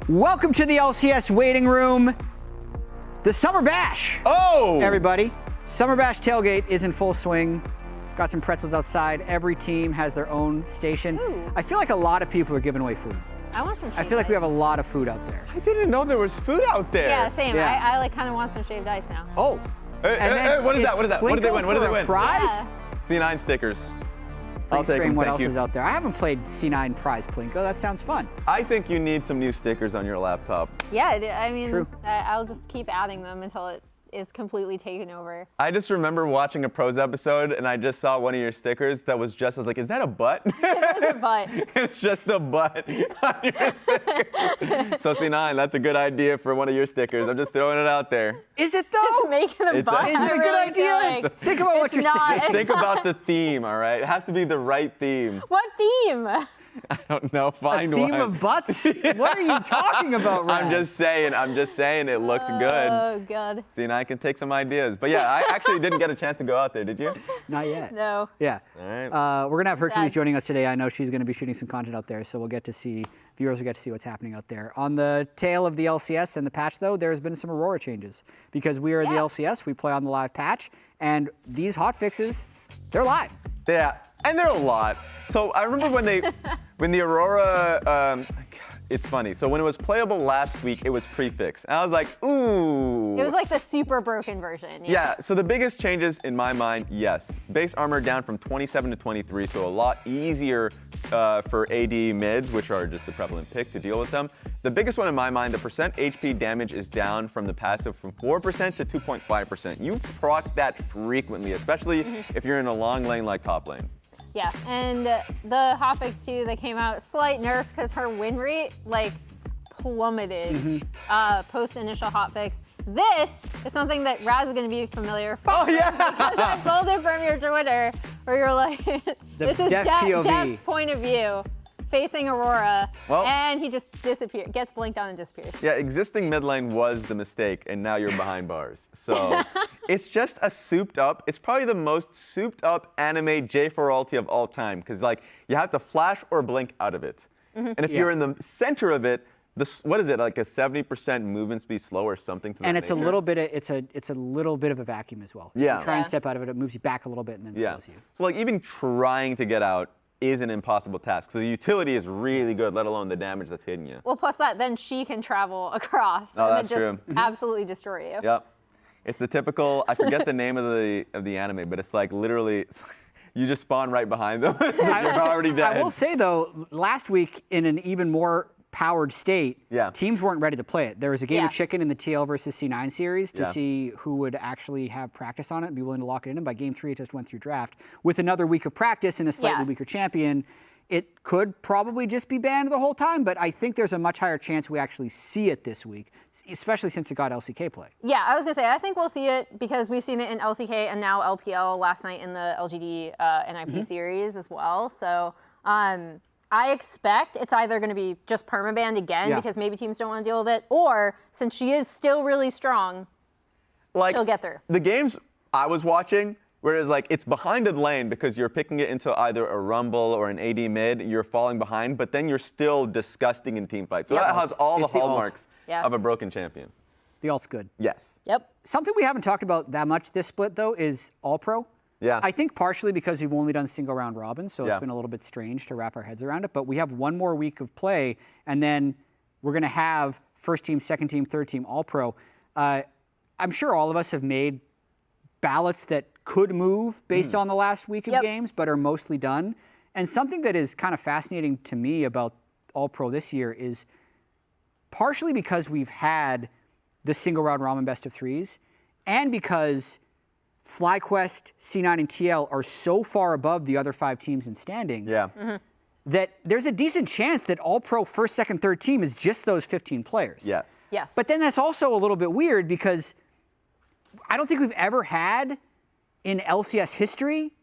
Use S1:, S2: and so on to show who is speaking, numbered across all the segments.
S1: Welcome to the LCS waiting room. The Summer Bash.
S2: Oh!
S1: Everybody. Summer Bash tailgate is in full swing. Got some pretzels outside. Every team has their own station.
S3: Ooh.
S1: I feel like a lot of people are giving away food.
S3: I want some shaved
S1: I feel like we
S3: ice.
S1: have a lot of food out there.
S2: I didn't know there was food out there.
S3: Yeah, same.
S1: Yeah.
S3: I like kind of want some shaved ice now.
S1: Oh.
S2: Hey, hey, what is that? What is that? What did they win? What did they win?
S1: Prize?
S2: C9 stickers.
S1: I'll
S2: I'll take them,
S1: what
S2: thank
S1: else
S2: you.
S1: is out there. I haven't played C9 Prize Plinko. That sounds fun.
S2: I think you need some new stickers on your laptop.
S3: Yeah, I mean,
S1: True.
S3: I'll just keep adding them until it is completely taken over.
S2: I just remember watching a pros episode and I just saw one of your stickers that was just, I was like, is that a butt?
S3: It is a butt.
S2: It's just a butt on your stickers. So C9, that's a good idea for one of your stickers. I'm just throwing it out there.
S1: Is it though?
S3: Just making a
S2: It's
S3: butt.
S2: a-
S1: Is it a
S3: I
S1: good
S3: really feel
S1: idea?
S3: like
S1: Think about what
S3: it's
S1: you're
S3: not-
S1: saying.
S3: it's
S2: Just think
S3: not-
S2: about the theme, all right? It has to be the right theme.
S3: What theme?
S2: I don't know, find
S1: Theme
S2: one.
S1: of butts? What are you talking about, Rell?
S2: I'm just saying it looked good.
S3: Oh, God.
S2: C9 can take some ideas. But yeah, I actually didn't get a chance to go out there, did you?
S1: Not yet.
S3: No.
S1: Yeah.
S2: All right.
S1: We're going to have Hercules
S3: Sad.
S1: joining us today. I know she's going to be shooting some content out there, so we'll get to see, viewers will get to see what's happening out there. On the tail of the LCS and the patch, though, there's been some Aurora changes. Because we are the
S3: Yeah.
S1: LCS, we play on the live patch, and these hotfixes, they're live.
S2: Yeah, and there are a lot. So I remember when the Aurora, it's funny. So when it was playable last week, it was prefixed. And I was like, ooh.
S3: It was like the super broken version.
S2: Yeah, so the biggest changes in my mind, yes. Base armor down from 27 to 23, so a lot easier for AD mids, which are just the prevalent pick, to deal with them. The biggest one in my mind, the percent HP damage is down from the passive from 4% to 2.5%. You proc that frequently, especially if you're in a long lane like top lane.
S3: Yeah, and the hotfix too, that came out, slight nerfs because her win rate like plummeted post initial hotfix. This is something that Raz is going to be familiar with.
S2: Oh, yeah.
S3: Because I pulled it from your Twitter where you're like, this is
S1: Def POV.
S3: Def's point of view facing Aurora,
S2: Well-
S3: and he just disappears, gets blinked on and disappears.
S2: Yeah, existing mid lane was the mistake, and now you're behind bars. So it's just a souped up, it's probably the most souped up anime J4 ulti of all time, because like you have to flash or blink out of it. And if you're in the center of it, what is it, like a 70% movement speed slow or something to that
S1: And it's a
S2: nature?
S1: little bit of, it's a little bit of a vacuum as well.
S2: Yeah.
S1: You try and
S3: Yeah.
S1: step out of it, it moves you back a little bit and then
S2: Yeah.
S1: slows you.
S2: So like even trying to get out is an impossible task. So the utility is really good, let alone the damage that's hitting you.
S3: Well, plus that, then she can travel across
S2: Oh,
S3: and
S2: that's
S3: then just
S2: true.
S3: absolutely destroy you.
S2: Yep. It's the typical, I forget the name of the anime, but it's like literally, you just spawn right behind them. You're already dead.
S1: I will say though, last week in an even more powered state,
S2: Yeah.
S1: teams weren't ready to play it. There was a game
S3: Yeah.
S1: of chicken in the TL versus C9 series to
S2: Yeah.
S1: see who would actually have practice on it and be willing to lock it in. And by game 3, it just went through draft. With another week of practice and a slightly
S3: Yeah.
S1: weaker champion, it could probably just be banned the whole time, but I think there's a much higher chance we actually see it this week, especially since it got LCK play.
S3: Yeah, I was gonna say, I think we'll see it because we've seen it in LCK and now LPL last night in the LGD NIP series as well. So I expect it's either gonna be just permabanned again because maybe teams don't wanna deal with it, or since she is still really strong,
S2: like,
S3: she'll get through.
S2: The games I was watching, whereas like it's behind a lane because you're picking it into either a rumble or an AD mid, you're falling behind, but then you're still disgusting in team fights. So
S3: Yep.
S2: that has all
S1: It's
S2: the
S1: the ult.
S2: hallmarks
S3: Yeah.
S2: of a broken champion.
S1: The alt's good.
S2: Yes.
S3: Yep.
S1: Something we haven't talked about that much this split, though, is All-Pro.
S2: Yeah.
S1: I think partially because we've only done single round robins, so
S2: Yeah.
S1: it's been a little bit strange to wrap our heads around it. But we have one more week of play, and then we're going to have first team, second team, third team All-Pro. I'm sure all of us have made ballots that could move based on the last week of
S3: Yep.
S1: games, but are mostly done. And something that is kind of fascinating to me about All-Pro this year is partially because we've had the single round ramen best of threes, and because FlyQuest, C9, and TL are so far above the other 5 teams in standings
S2: Yeah.
S1: that there's a decent chance that All-Pro first, second, third team is just those 15 players.
S2: Yes.
S3: Yes.
S1: But then that's also a little bit weird because I don't think we've ever had in LCS history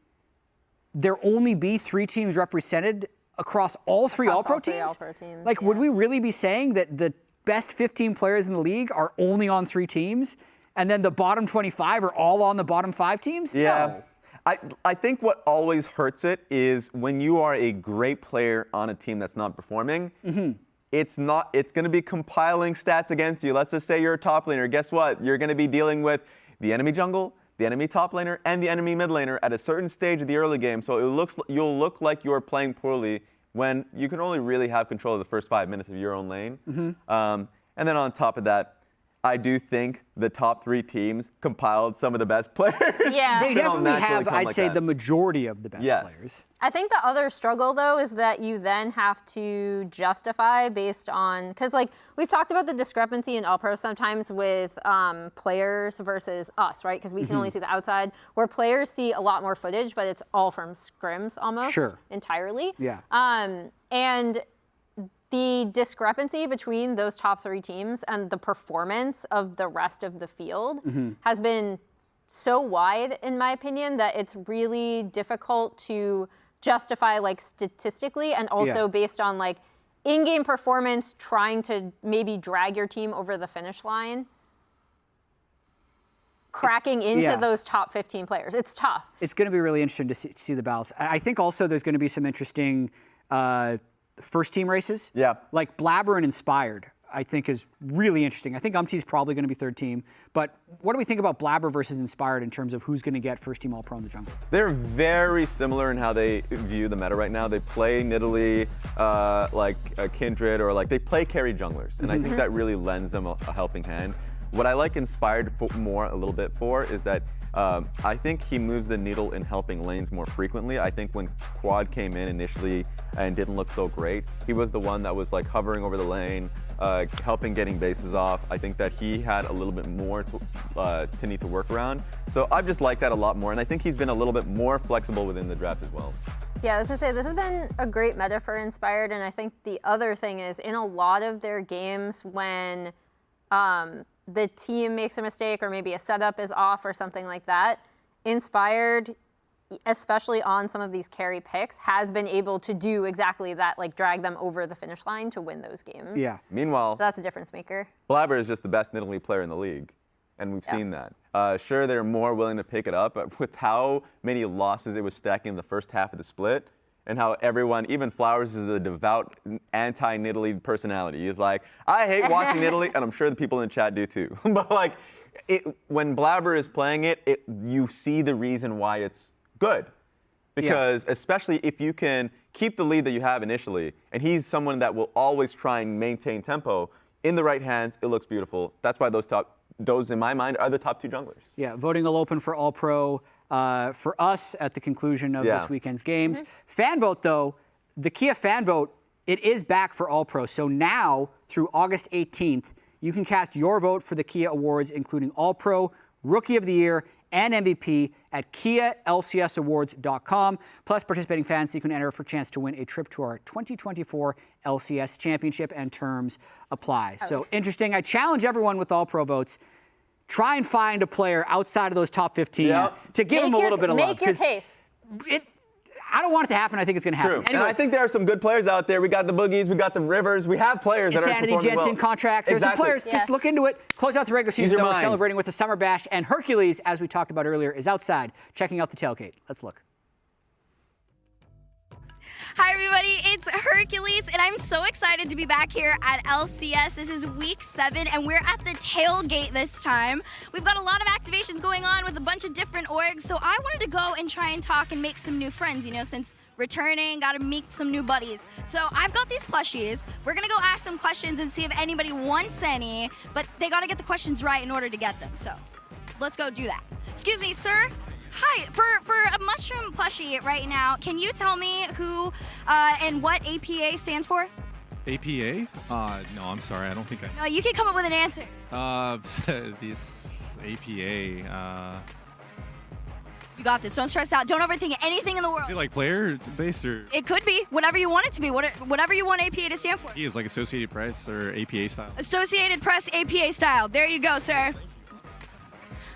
S1: there only be 3 teams represented across all 3
S3: Across
S1: All-Pro
S3: all 3
S1: teams?
S3: All-Pro teams,
S1: Like, would we really be saying that the best 15 players in the league are only on 3 teams, and then the bottom 25 are all on the bottom 5 teams?
S2: Yeah.
S1: No.
S2: I think what always hurts it is when you are a great player on a team that's not performing, it's going to be compiling stats against you. Let's just say you're a top laner. Guess what? You're going to be dealing with the enemy jungle, the enemy top laner, and the enemy mid laner at a certain stage of the early game. So you'll look like you're playing poorly when you can only really have control of the first 5 minutes of your own lane. And then on top of that, I do think the top 3 teams compiled some of the best players.
S3: Yeah.
S1: They definitely have, I'd say,
S2: that.
S1: the majority of the best players.
S3: I think the other struggle, though, is that you then have to justify based on, because like we've talked about the discrepancy in All Pro sometimes with players versus us, right? Because we can only see the outside, where players see a lot more footage, but it's all from scrims almost entirely.
S1: Yeah.
S3: And the discrepancy between those top 3 teams and the performance of the rest of the field has been so wide, in my opinion, that it's really difficult to justify like statistically and also based on like in-game performance, trying to maybe drag your team over the finish line, cracking into those top 15 players. It's tough. It's
S1: going to be really interesting to see the balance. I think also there's going to be some interesting first team races. Yeah. Like Blabber and Inspired, I think is really interesting. I think UmTi is probably going to be third team. But what do we think about Blabber versus Inspired in terms of who's going to get first team All-Pro in the jungle?
S2: They're very similar in how they view the meta right now. They play Nidalee like a Kindred, or like they play carry junglers. And I think that really lends them a helping hand. What I like Inspired a little bit for is that I think he moves the needle in helping lanes more frequently. I think when Quad came in initially and didn't look so great, he was the one that was like hovering over the lane, helping getting bases off. I think that he had a little bit more to need to work around. So I've just liked that a lot more, and I think he's been a little bit more flexible within the draft as well.
S3: Yeah, I was gonna say, this has been a great meta for Inspired, and I think the other thing is in a lot of their games when the team makes a mistake or maybe a setup is off or something like that, Inspired, especially on some of these carry picks, has been able to do exactly that, like drag them over the finish line to win those games.
S1: Yeah.
S2: Meanwhile,
S3: so that's a difference maker.
S2: Blabber is just the best Nidalee player in the league, and we've seen that. Sure, they're more willing to pick it up, but with how many losses it was stacking in the first half of the split, and how everyone, even Flowers is a devout anti-Nidalee personality. He's like, I hate watching Nidalee, and I'm sure the people in the chat do too. But like, when Blabber is playing it, you see the reason why it's good. Because especially if you can keep the lead that you have initially, and he's someone that will always try and maintain tempo, in the right hands, it looks beautiful. That's why those in my mind are the top 2 junglers.
S1: Yeah, voting will open for All-Pro for us at the conclusion of this weekend's games. Fan vote, though, the Kia fan vote, it is back for All-Pro. So now, through August 18th, you can cast your vote for the Kia Awards, including All-Pro, Rookie of the Year, and MVP at KiaLCSAwards.com. Plus, participating fans can enter for a chance to win a trip to our 2024 LCS Championship, and terms apply. So interesting. I challenge everyone with All-Pro votes. Try and find a player outside of those top 15 to give them a little bit of love.
S3: Make your case.
S1: I don't want it to happen. I think it's going to happen.
S2: True. Anyway, and I think there are some good players out there. We got the Boogies, we got the Rivers. We have players that are performing
S1: Jensen,
S2: well.
S1: Contractz. There's some players. Just look into it. Close out the regular season. We're celebrating with the Summer Bash. And Hercules, as we talked about earlier, is outside checking out the tailgate. Let's look.
S4: Hi everybody, it's Hercules, and I'm so excited to be back here at LCS. This is week 7, and we're at the tailgate this time. We've got a lot of activations going on with a bunch of different orgs, so I wanted to go and try and talk and make some new friends, you know, since returning, gotta meet some new buddies. So I've got these plushies. We're gonna go ask some questions and see if anybody wants any, but they gotta get the questions right in order to get them, so let's go do that. Excuse me, sir. Hi, for a mushroom plushie right now, can you tell me who and what APA stands for?
S5: APA? No, I'm sorry, I don't think I...
S4: No, you can come up with an answer.
S5: This APA,
S4: You got this, don't stress out, don't overthink anything in the world.
S5: Is it like player-based or...?
S4: It could be, whatever you want it to be, whatever you want APA to stand for.
S5: He is like Associated Press or APA style.
S4: Associated Press APA style, there you go, sir.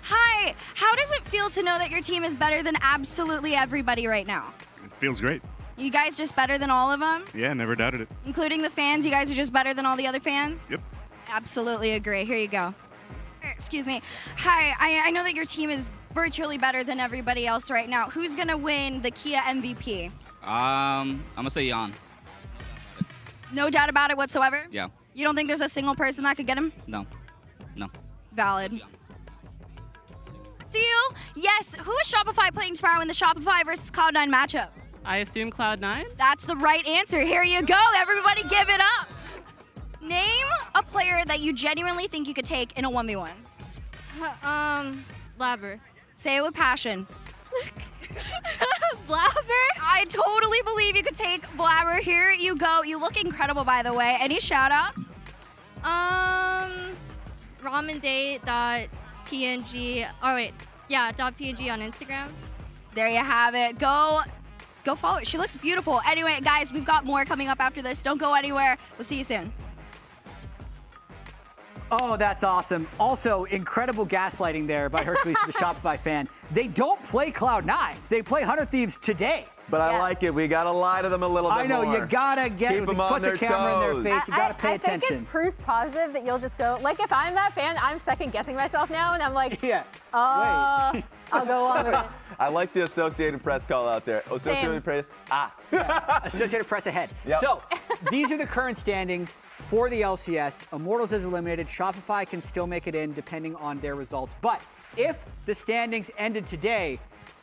S4: Hi, how does it feel to know that your team is better than absolutely everybody right now?
S5: It feels great.
S4: You guys just better than all of them?
S5: Yeah, never doubted it.
S4: Including the fans, you guys are just better than all the other fans?
S5: Yep.
S4: Absolutely agree. Here you go. Excuse me. Hi, I know that your team is virtually better than everybody else right now. Who's going to win the Kia MVP?
S6: I'm going to say Yeon.
S4: No doubt about it whatsoever?
S6: Yeah.
S4: You don't think there's a single person that could get him?
S6: No. No.
S4: Valid. Do you? Yes. Who is Shopify playing tomorrow in the Shopify versus Cloud9 matchup?
S7: I assume Cloud9?
S4: That's the right answer. Here you go. Everybody give it up. Name a player that you genuinely think you could take in a 1v1.
S8: Blabber.
S4: Say it with passion.
S8: Blabber?
S4: I totally believe you could take Blabber. Here you go. You look incredible, by the way. Any shout outs?
S8: Ramendate.png. Oh, wait. Yeah, .png on Instagram.
S4: There you have it. Go follow her. She looks beautiful. Anyway, guys, we've got more coming up after this. Don't go anywhere. We'll see you soon.
S1: Oh, that's awesome. Also, incredible gaslighting there by Hercules to the Shopify fan. They don't play Cloud9. They play Hunter Thieves today.
S2: But I like it. We got to lie to them a little bit
S1: I know,
S2: more.
S1: you gotta get
S2: Keep them
S1: put
S2: on
S1: the
S2: their
S1: camera in
S2: toes.
S1: their face. You gotta pay
S3: I
S1: attention.
S3: think it's proof positive that you'll just go, like if I'm that fan, I'm second guessing myself now and I'm like,
S1: Yeah.
S3: I'll go along with it.
S2: I like the Associated Press call out there. Associated Press.
S1: Associated Press ahead.
S2: Yep.
S1: So, these are the current standings for the LCS. Immortals is eliminated. Shopify can still make it in depending on their results. But if the standings ended today,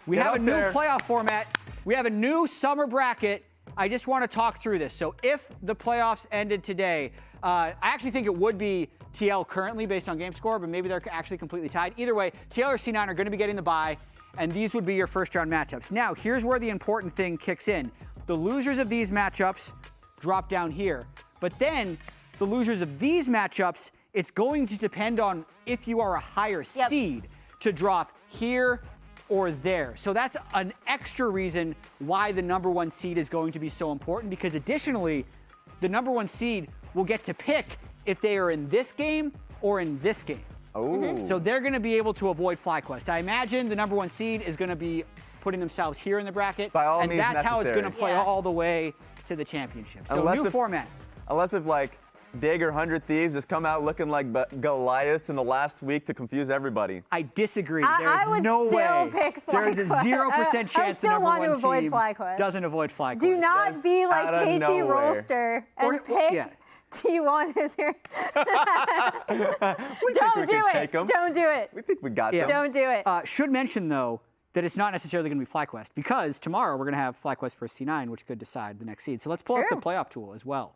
S1: we
S2: Get
S1: have a
S2: up
S1: new
S2: there.
S1: playoff format. We have a new summer bracket. I just want to talk through this. So if the playoffs ended today, I actually think it would be TL currently based on game score, but maybe they're actually completely tied. Either way, TL or C9 are going to be getting the bye, and these would be your first round matchups. Now, here's where the important thing kicks in. The losers of these matchups drop down here, but then the losers of these matchups, it's going to depend on if you are a higher seed to drop here or there. So that's an extra reason why the number one seed is going to be so important, because additionally, the number one seed will get to pick if they are in this game or in this game.
S2: Oh.
S1: So they're going to be able to avoid FlyQuest. I imagine the number one seed is going to be putting themselves here in the bracket,
S2: By all
S1: and
S2: means
S1: that's how it's going to
S2: necessary.
S1: play all the way to the championship. So
S2: Unless
S1: new
S2: if-
S1: format.
S2: Unless if like Dig or 100 Thieves just come out looking like Goliaths in the last week to confuse everybody.
S1: I disagree.
S3: I
S1: There's
S3: would
S1: no
S3: still
S1: way.
S3: pick
S1: There's a
S3: FlyQuest.
S1: 0%
S3: I
S1: chance
S3: would
S1: the
S3: still
S1: number
S3: want
S1: one
S3: to avoid
S1: team
S3: FlyQuest.
S1: doesn't avoid FlyQuest.
S3: Do not be like
S2: out of
S3: KT
S2: nowhere.
S3: Rollster and pick T1 is here. Don't do it. Don't do it.
S2: We think we got
S1: Yeah.
S2: them.
S3: Don't do it.
S1: Should mention, though, that it's not necessarily going to be FlyQuest, because tomorrow we're going to have FlyQuest for C9, which could decide the next seed. So let's pull up the
S3: True.
S1: playoff tool as well.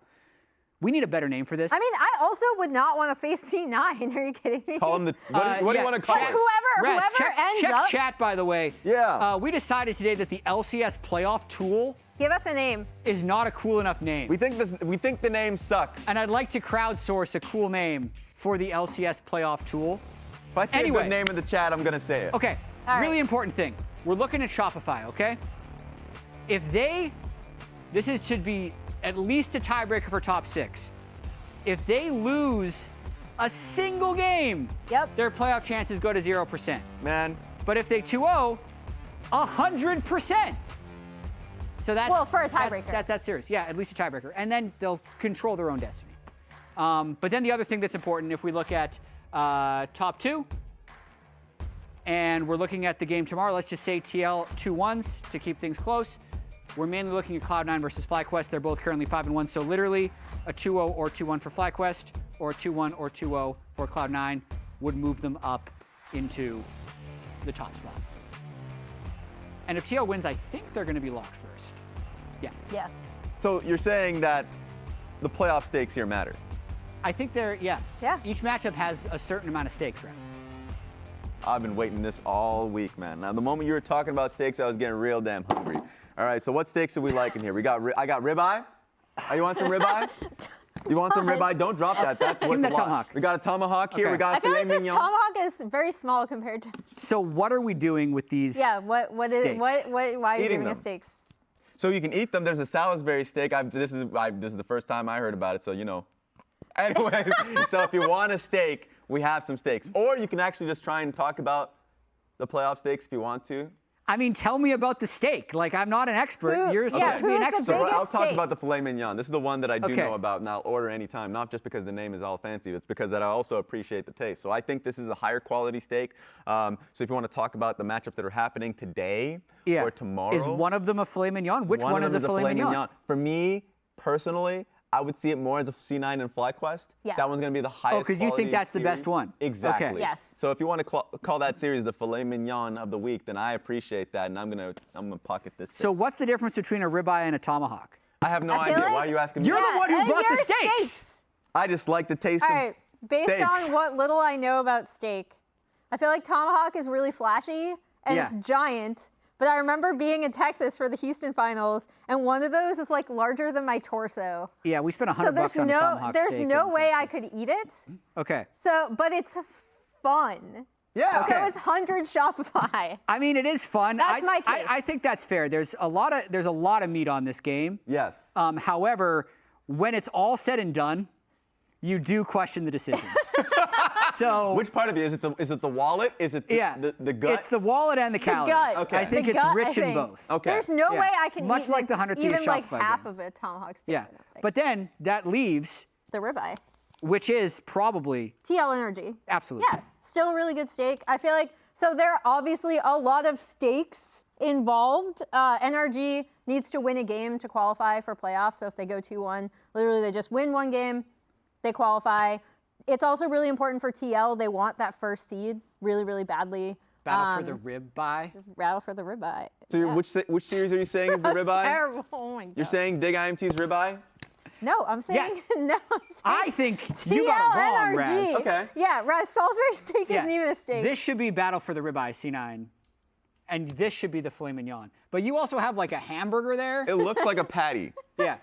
S1: We need a better name for this.
S3: I mean, I also would not want to face C9. Are you kidding me?
S2: Call them the. What do you want to call
S3: But
S2: it?
S3: whoever
S1: check,
S3: ends
S1: check
S3: up,
S1: chat, by the way.
S2: Yeah.
S1: We decided today that the LCS playoff tool
S3: give us a name.
S1: is not a cool enough name.
S2: We think the name sucks.
S1: And I'd like to crowdsource a cool name for the LCS playoff tool.
S2: If I see a
S1: Anyway.
S2: good name in the chat, I'm gonna say it.
S1: Okay,
S3: All right.
S1: really important thing. We're looking at Shopify, okay? If this should be at least a tiebreaker for top 6. If they lose a single game, their playoff chances go to 0%.
S2: Man.
S1: But if they 2-0, 100%. So that's
S3: Well, for a tiebreaker.
S1: That's serious. Yeah, at least a tiebreaker. And then they'll control their own destiny. But then the other thing that's important, if we look at top 2, and we're looking at the game tomorrow, let's just say TL 2-1s to keep things close. We're mainly looking at Cloud9 versus FlyQuest. They're both currently 5-1, so literally a 2-0 or 2-1 for FlyQuest, or a 2-1 or 2-0 for Cloud9 would move them up into the top spot. And if TL wins, I think they're going to be locked first.
S3: Yeah.
S2: So you're saying that the playoff stakes here matter?
S1: I think they're,
S3: Yeah.
S1: Each matchup has a certain amount of stakes, Rez.
S2: I've been waiting this all week, man. Now, the moment you were talking about steaks, I was getting real damn hungry. All right, so what steaks are we liking here? I got ribeye. Oh, you want some ribeye? You want some ribeye? Don't drop that. That's
S1: Give
S2: worth
S1: me
S2: a
S1: that
S2: lot.
S1: tomahawk.
S2: We got a tomahawk here.
S1: Okay.
S2: We got
S3: I
S2: a
S3: feel
S2: filet
S3: like this
S2: mignon.
S3: tomahawk is very small compared to.
S1: So what are we doing with these
S3: What is
S1: steaks?
S3: why are you
S2: Eating
S3: giving us
S2: them.
S3: steaks?
S2: So you can eat them. There's a Salisbury steak. This is the first time I heard about it, so you know. Anyways, so if you want a steak, we have some steaks. Or you can actually just try and talk about the playoff steaks if you want to.
S1: I mean, tell me about the steak. Like, I'm not an expert. You're supposed to be
S3: who
S1: an
S3: is the
S1: expert.
S3: biggest
S2: I'll talk
S3: steak?
S2: about the filet mignon. This is the one that I do
S1: Okay.
S2: know about, and I'll order anytime, not just because the name is all fancy. It's because that I also appreciate the taste. So I think this is a higher quality steak. So if you want to talk about the matchups that are happening today or tomorrow.
S1: Is one of them a filet mignon? Which one
S2: of
S1: is a
S2: them
S1: filet mignon?
S2: For me, personally, I would see it more as a C9 and FlyQuest.
S3: Yeah.
S2: That one's going to be the highest.
S1: because you think
S2: quality
S1: that's the
S2: series.
S1: best one.
S2: Exactly.
S1: Okay.
S3: Yes.
S2: So if you want to call that series the filet mignon of the week, then I appreciate that, and I'm gonna pocket this.
S1: So what's the difference between a ribeye and a tomahawk?
S2: I have no
S3: I feel
S2: idea.
S3: like
S2: Why are you asking me?
S1: You're the one who
S3: and
S1: brought the
S3: your
S1: steaks.
S2: I just like the taste
S3: All
S2: of
S3: right, based
S2: steaks.
S3: on what little I know about steak, I feel like tomahawk is really flashy and
S1: Yeah.
S3: it's giant. But I remember being in Texas for the Houston finals, and one of those is like larger than my torso.
S1: Yeah, we spent
S3: So
S1: $100
S3: there's
S1: on a
S3: no,
S1: tomahawk
S3: there's
S1: steak
S3: no
S1: in
S3: way I
S1: Texas.
S3: could eat it.
S1: Okay.
S3: So, but it's fun.
S2: Yeah.
S3: So it's 100 Shopify.
S1: I mean, it is fun.
S3: That's my case.
S1: I think that's fair. There's a lot of meat on this game.
S2: Yes.
S1: However, when it's all said and done, you do question the decision. So
S2: Which part of it? Is it the wallet? Is it the gut?
S1: It's the wallet and the calories.
S3: gut.
S2: Okay.
S1: I think
S3: The
S1: it's
S3: gut,
S1: rich
S3: I
S1: in
S3: think.
S1: both.
S2: Okay.
S3: There's no
S1: Yeah.
S3: way I can
S1: Much
S3: eat
S1: like the 100th
S3: even like
S1: Shopify
S3: half
S1: game.
S3: of a tomahawk steak.
S1: Yeah.
S3: I don't think.
S1: But then that leaves,
S3: the ribeye.
S1: which is probably
S3: TL Energy.
S1: absolutely.
S3: Yeah, still a really good steak. I feel like, so there are obviously a lot of stakes involved. NRG needs to win a game to qualify for playoffs. So if they go 2-1, literally they just win one game, they qualify. It's also really important for TL. They want that first seed really, really badly.
S1: Battle for the rib buy.
S3: Rattle for the ribeye.
S2: So which series are you saying is the
S3: That's
S2: ribeye?
S3: terrible. Oh my God.
S2: You're saying Dig IMT's ribeye?
S3: No, I'm saying no. I'm saying
S1: I think you got it wrong,
S3: TL
S1: Raz.
S3: NRG.
S2: Okay.
S3: Yeah, Raz, Salisbury steak isn't even a steak.
S1: This should be Battle for the Ribeye C9, and this should be the filet mignon. But you also have like a hamburger there.
S2: It looks like a patty.
S1: Yeah,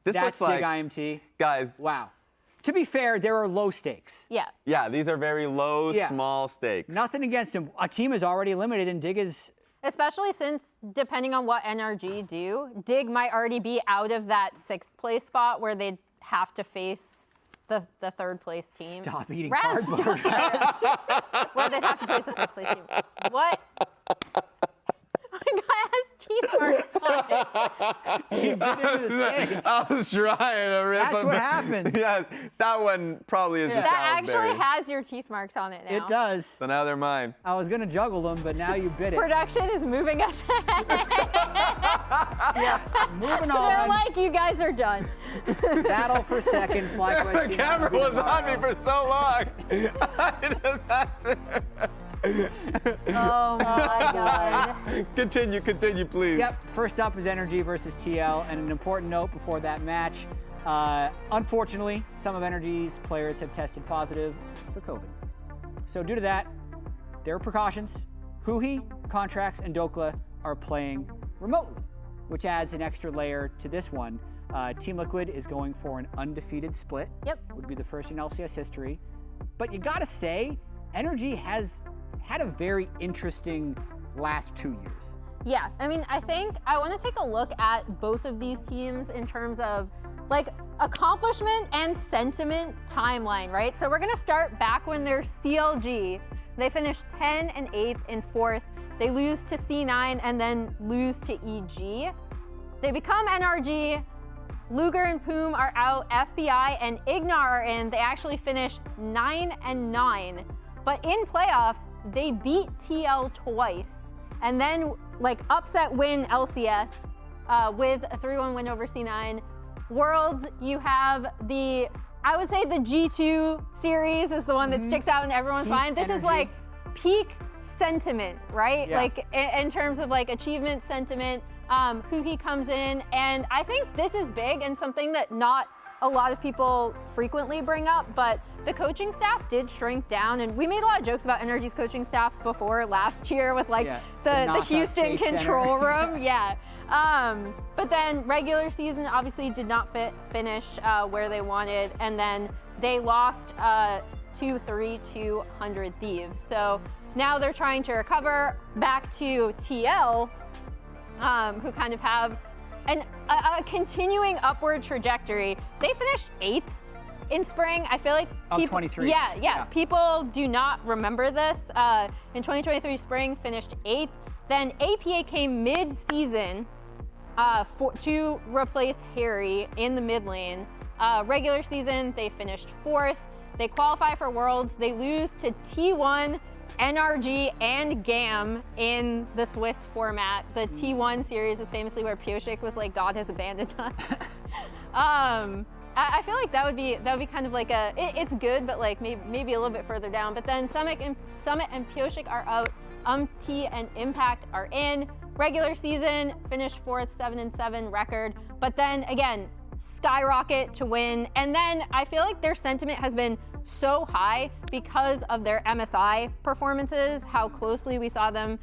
S2: This
S1: that's
S2: looks
S1: Dig
S2: like,
S1: IMT.
S2: guys.
S1: Wow. To be fair, there are low stakes.
S3: Yeah.
S2: Yeah, these are very low,
S1: Yeah.
S2: small stakes.
S1: Nothing against him. A team is already eliminated, and Dig is.
S3: Especially since, depending on what NRG do, Dig might already be out of that 6th place spot where they'd have to face the 3rd place team.
S1: Stop eating
S3: Raz,
S1: cardboard.
S3: stop. Where they'd have to face the 1st place team. What? My guy has teeth marks on it.
S1: He bit into the steak.
S2: I was trying to rip
S1: That's
S2: him.
S1: what happens.
S2: Yes, that one probably is the
S3: That
S2: Salisbury.
S3: actually has your teeth marks on it now.
S1: It does.
S2: So now they're mine.
S1: I was gonna juggle them, but now you bit it.
S3: Production is moving us ahead.
S1: Moving
S3: They're
S1: on.
S3: like, you guys are done.
S1: Battle for second. FlyQuest.
S2: The camera was on me for so long. I just had to.
S3: Oh my God.
S2: Continue, please.
S1: Yep, first up is NRG versus TL, and an important note before that match. Unfortunately, some of NRG's players have tested positive for COVID. So due to that, there are precautions. Huhi, Contractz, and Dhokla are playing remotely, which adds an extra layer to this one. Team Liquid is going for an undefeated split.
S3: Yep.
S1: Would be the first in LCS history. But you gotta say, NRG has had a very interesting last 2 years.
S3: Yeah, I mean, I think I want to take a look at both of these teams in terms of like accomplishment and sentiment timeline, right? So we're going to start back when they're CLG. They finished 10 and 8th and 4th. They lose to C9 and then lose to EG. They become NRG. Luger and Poom are out. FBI and Ignar are in. They actually finish 9 and 9. But in playoffs, they beat TL twice. And then like upset win LCS with a 3-1 win over C9. Worlds, you have I would say the G2 series is the one that sticks out in everyone's
S1: Peak
S3: mind. This is
S1: energy.
S3: like peak sentiment, right?
S1: Yeah.
S3: Like in terms of like achievement sentiment. Huhi comes in, and I think this is big and something that not a lot of people frequently bring up, but the coaching staff did shrink down, and we made a lot of jokes about NRG's coaching staff before last year with like the
S1: NASA
S3: Houston
S1: Space
S3: control
S1: Center.
S3: room. Yeah. But then regular season obviously did not finish where they wanted, and then they lost 2-3 to 100 Thieves. So now they're trying to recover back to TL, who kind of have a continuing upward trajectory. They finished 8th in spring. I feel like
S1: Of 23.
S3: Yeah. People do not remember this. In 2023 spring, finished 8th. Then APA came mid-season to replace Harry in the mid lane. Regular season, they finished 4th. They qualify for Worlds. They lose to T1, NRG, and GAM in the Swiss format. The T1 series is famously where Pioshik was like, God has abandoned us. I feel like that would be kind of like it's good, but like maybe a little bit further down. But then Summit and Pioshik are out. UmTi and Impact are in. Regular season finished 4th, 7-7 record. But then again, skyrocket to win. And then I feel like their sentiment has been so high because of their MSI performances, how closely we saw them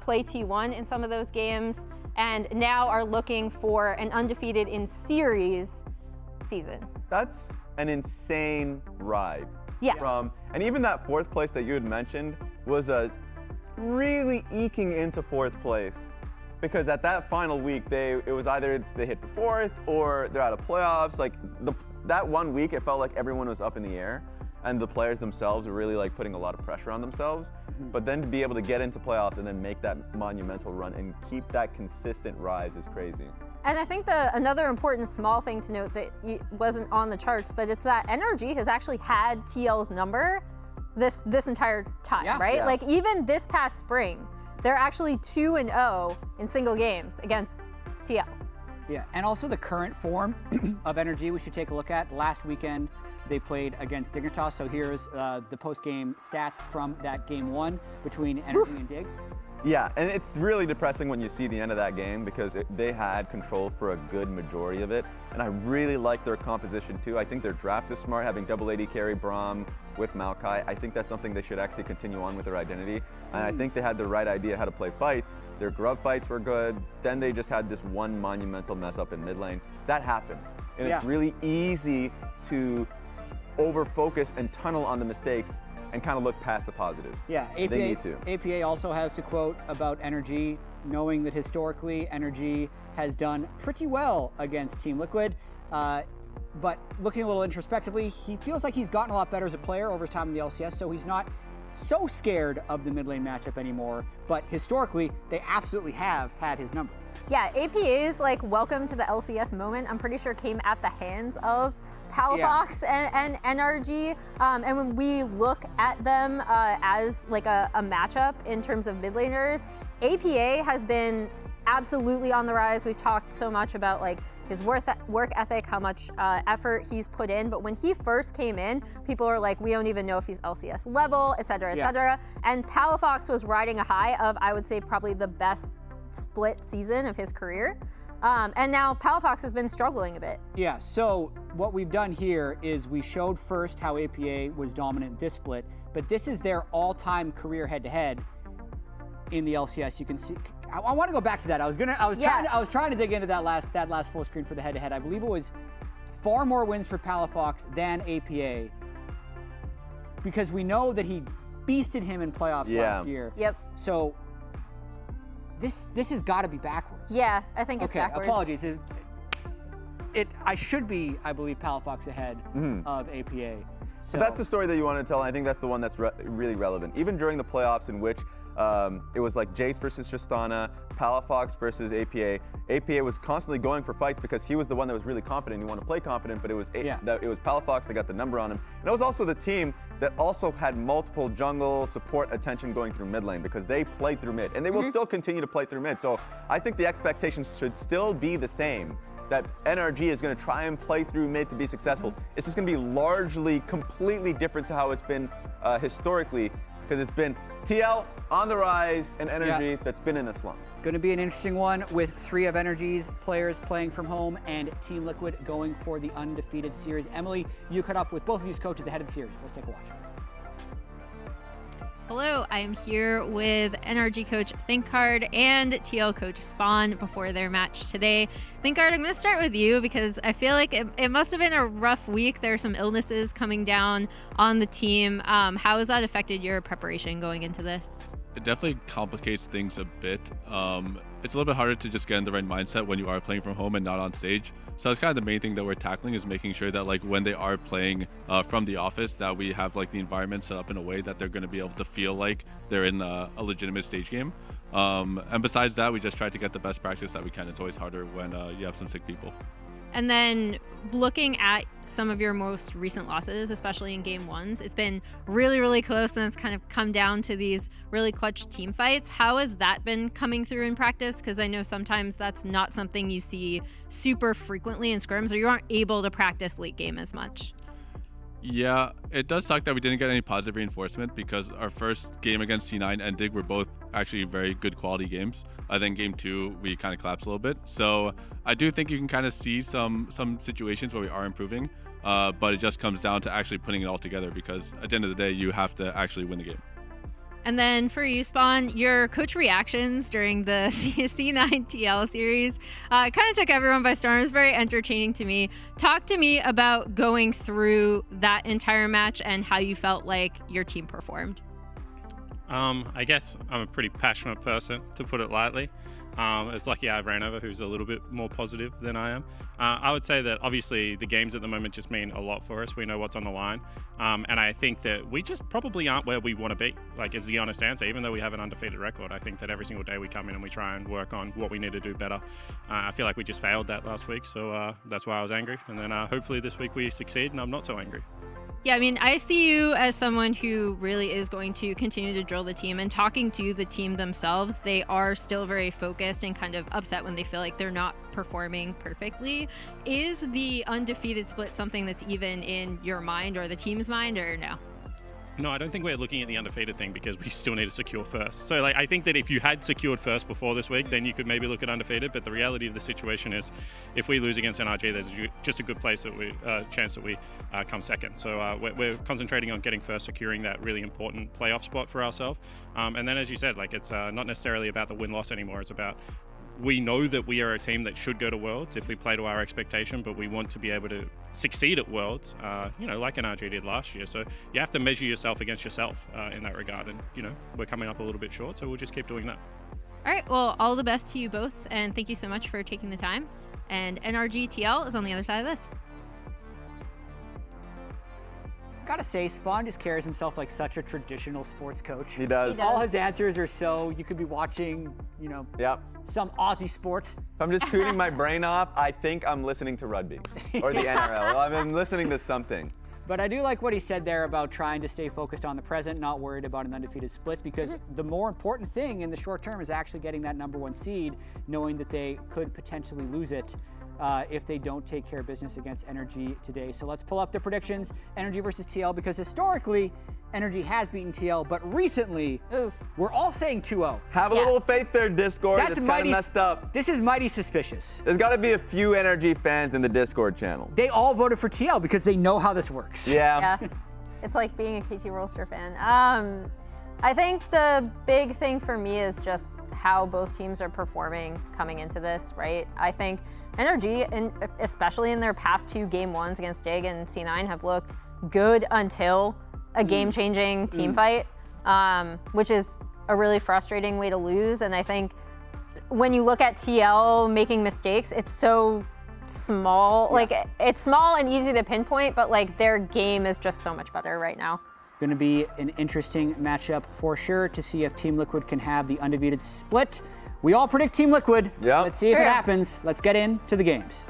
S3: play T1 in some of those games, and now are looking for an undefeated in series season.
S2: That's an insane ride.
S3: Yeah.
S2: And even that 4th place that you had mentioned was a really eking into 4th place, because at that final week it was either they hit for 4th or they're out of playoffs. Like that 1 week, it felt like everyone was up in the air, and the players themselves were really like putting a lot of pressure on themselves. But then to be able to get into playoffs and then make that monumental run and keep that consistent rise is crazy.
S3: And I think another important small thing to note that wasn't on the charts, but it's that NRG has actually had TL's number this entire time, right?
S2: Yeah.
S3: Like even this past spring, they're actually 2-0 in single games against TL.
S1: Yeah, and also the current form of NRG we should take a look at. Last weekend, they played against Dignitas, so here's the post-game stats from that game 1 between NRG and Dig.
S2: Yeah, and it's really depressing when you see the end of that game, because they had control for a good majority of it, and I really like their composition too. I think their draft is smart, having double AD carry Braum with Maokai. I think that's something they should actually continue on with their identity, and I think they had the right idea how to play fights. Their grub fights were good, then they just had this one monumental mess up in mid lane. That happens, and it's really easy to over-focus and tunnel on the mistakes and kind of look past the positives.
S1: Yeah,
S2: they need to.
S1: APA also has a quote about NRG, knowing that historically NRG has done pretty well against Team Liquid, but looking a little introspectively, he feels like he's gotten a lot better as a player over his time in the LCS, so he's not so scared of the mid lane matchup anymore, but historically, they absolutely have had his number.
S3: Yeah, APA's like welcome to the LCS moment, I'm pretty sure came at the hands of Palafox and NRG, and when we look at them as like a matchup in terms of mid laners, APA has been absolutely on the rise. We've talked so much about like his work ethic, how much effort he's put in, but when he first came in, people were like, we don't even know if he's LCS level, et cetera, et cetera. And Palafox was riding a high of, I would say, probably the best split season of his career. And now Palafox has been struggling a bit. Yeah, so what we've done here is we showed first how APA was dominant this split, but this is their all-time career head-to-head in the LCS. You can see, I want to go back to that. I was trying to dig into that last full screen for the head-to-head. I believe it was far more wins for Palafox than APA, because we know that he beasted him in playoffs last year. Yep. So this has got to be backwards. Yeah, I think it's backwards. Okay, apologies. I should be, I believe, Palafox ahead of APA. So
S2: that's the story that you want to tell, and I think that's the one that's really relevant. Even during the playoffs in which it was like Jace versus Tristana, Palafox versus APA. APA was constantly going for fights because he was the one that was really confident. He wanted to play confident, but it was Palafox that got the number on him. And it was also the team that also had multiple jungle support attention going through mid lane, because they played through mid, and they will still continue to play through mid. So I think the expectations should still be the same, that NRG is going to try and play through mid to be successful. It's just going to be largely, completely different to how it's been historically, because it's been TL on the rise and NRG that's been in a slump.
S1: Going to be an interesting one with 3 of NRG's players playing from home and Team Liquid going for the undefeated series. Emily, you caught up with both of these coaches ahead of the series. Let's take a watch.
S8: Hello, I am here with NRG coach Thinkard and TL coach Spawn before their match today. Thinkard, I'm going to start with you because I feel like it must have been a rough week. There are some illnesses coming down on the team. How has that affected your preparation going into this?
S5: It definitely complicates things a bit. It's a little bit harder to just get in the right mindset when you are playing from home and not on stage. So that's kind of the main thing that we're tackling, is making sure that like when they are playing from the office, that we have like the environment set up in a way that they're going to be able to feel like they're in a legitimate stage game. And besides that, we just try to get the best practice that we can. It's always harder when you have some sick people.
S8: And then looking at some of your most recent losses, especially in game ones, it's been really, really close, and it's kind of come down to these really clutch team fights. How has that been coming through in practice? Because I know sometimes that's not something you see super frequently in scrims, or you aren't able to practice late game as much.
S5: Yeah, it does suck that we didn't get any positive reinforcement, because our first game against C9 and Dig were both actually very good quality games. I think game 2 we kind of collapsed a little bit. So I do think you can kind of see some situations where we are improving, but it just comes down to actually putting it all together, because at the end of the day, you have to actually win the game.
S8: And then for you, Spawn, your coach reactions during the C9 TL series kind of took everyone by storm. It was very entertaining to me. Talk to me about going through that entire match and how you felt like your team performed.
S6: I guess I'm a pretty passionate person, to put it lightly. It's lucky I have Rainover, who's a little bit more positive than I am. I would say that obviously the games at the moment just mean a lot for us. We know what's on the line. And I think that we just probably aren't where we want to be, like, is the honest answer. Even though we have an undefeated record, I think that every single day we come in and we try and work on what we need to do better. I feel like we just failed that last week, so that's why I was angry. And then hopefully this week we succeed and I'm not so angry.
S8: Yeah, I mean, I see you as someone who really is going to continue to drill the team, and talking to the team themselves, they are still very focused and kind of upset when they feel like they're not performing perfectly. Is the undefeated split something that's even in your mind or the team's mind, or no?
S6: No, I don't think we're looking at the undefeated thing, because we still need to secure first. So, like, I think that if you had secured first before this week, then you could maybe look at undefeated. But the reality of the situation is, if we lose against NRG, there's just a good chance that we come second. So we're concentrating on getting first, securing that really important playoff spot for ourselves. And then, as you said, like, it's not necessarily about the win-loss anymore. It's about, we know that we are a team that should go to Worlds if we play to our expectation, but we want to be able to succeed at Worlds, like NRG did last year. So you have to measure yourself against yourself in that regard. And, we're coming up a little bit short, so we'll just keep doing that.
S8: All right, well, all the best to you both, and thank you so much for taking the time. And NRG TL is on the other side of this.
S1: Gotta say, Spawn just carries himself like such a traditional sports coach.
S2: He does.
S1: All his answers are so, you could be watching,
S2: Yep.
S1: some Aussie sport.
S2: If I'm just tuning my brain off, I think I'm listening to rugby or the NRL. I'm listening to something.
S1: But I do like what he said there about trying to stay focused on the present, not worried about an undefeated split, because the more important thing in the short term is actually getting that #1 seed, knowing that they could potentially lose it if they don't take care of business against NRG today. So let's pull up the predictions, NRG versus TL, because historically, NRG has beaten TL, but recently, we're all saying 2-0.
S2: Have a little faith there, Discord.
S1: That's
S2: it's kind of messed up.
S1: This is mighty suspicious.
S2: There's got to be a few NRG fans in the Discord channel.
S1: They all voted for TL because they know how this works.
S2: Yeah.
S3: It's like being a KT Rolster fan. I think the big thing for me is just how both teams are performing coming into this, right? I think NRG, and especially in their past 2 game ones against Dig and C9, have looked good until a game-changing team fight, which is a really frustrating way to lose. And I think when you look at TL making mistakes, it's so small. Like, it's small and easy to pinpoint, but like their game is just so much better right now.
S1: Going to be an interesting matchup for sure to see if Team Liquid can have the undefeated split. We all predict Team Liquid.
S2: Yep.
S1: Let's see if it happens. Let's get into the games.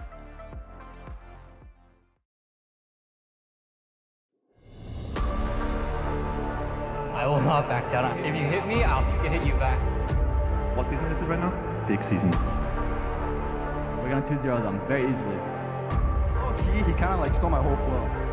S7: I will not back down. If you hit me, I'll hit you back.
S9: What season is it right now? Big season.
S7: We're gonna 2-0 them very easily.
S9: Oh, he kind of like stole my whole flow.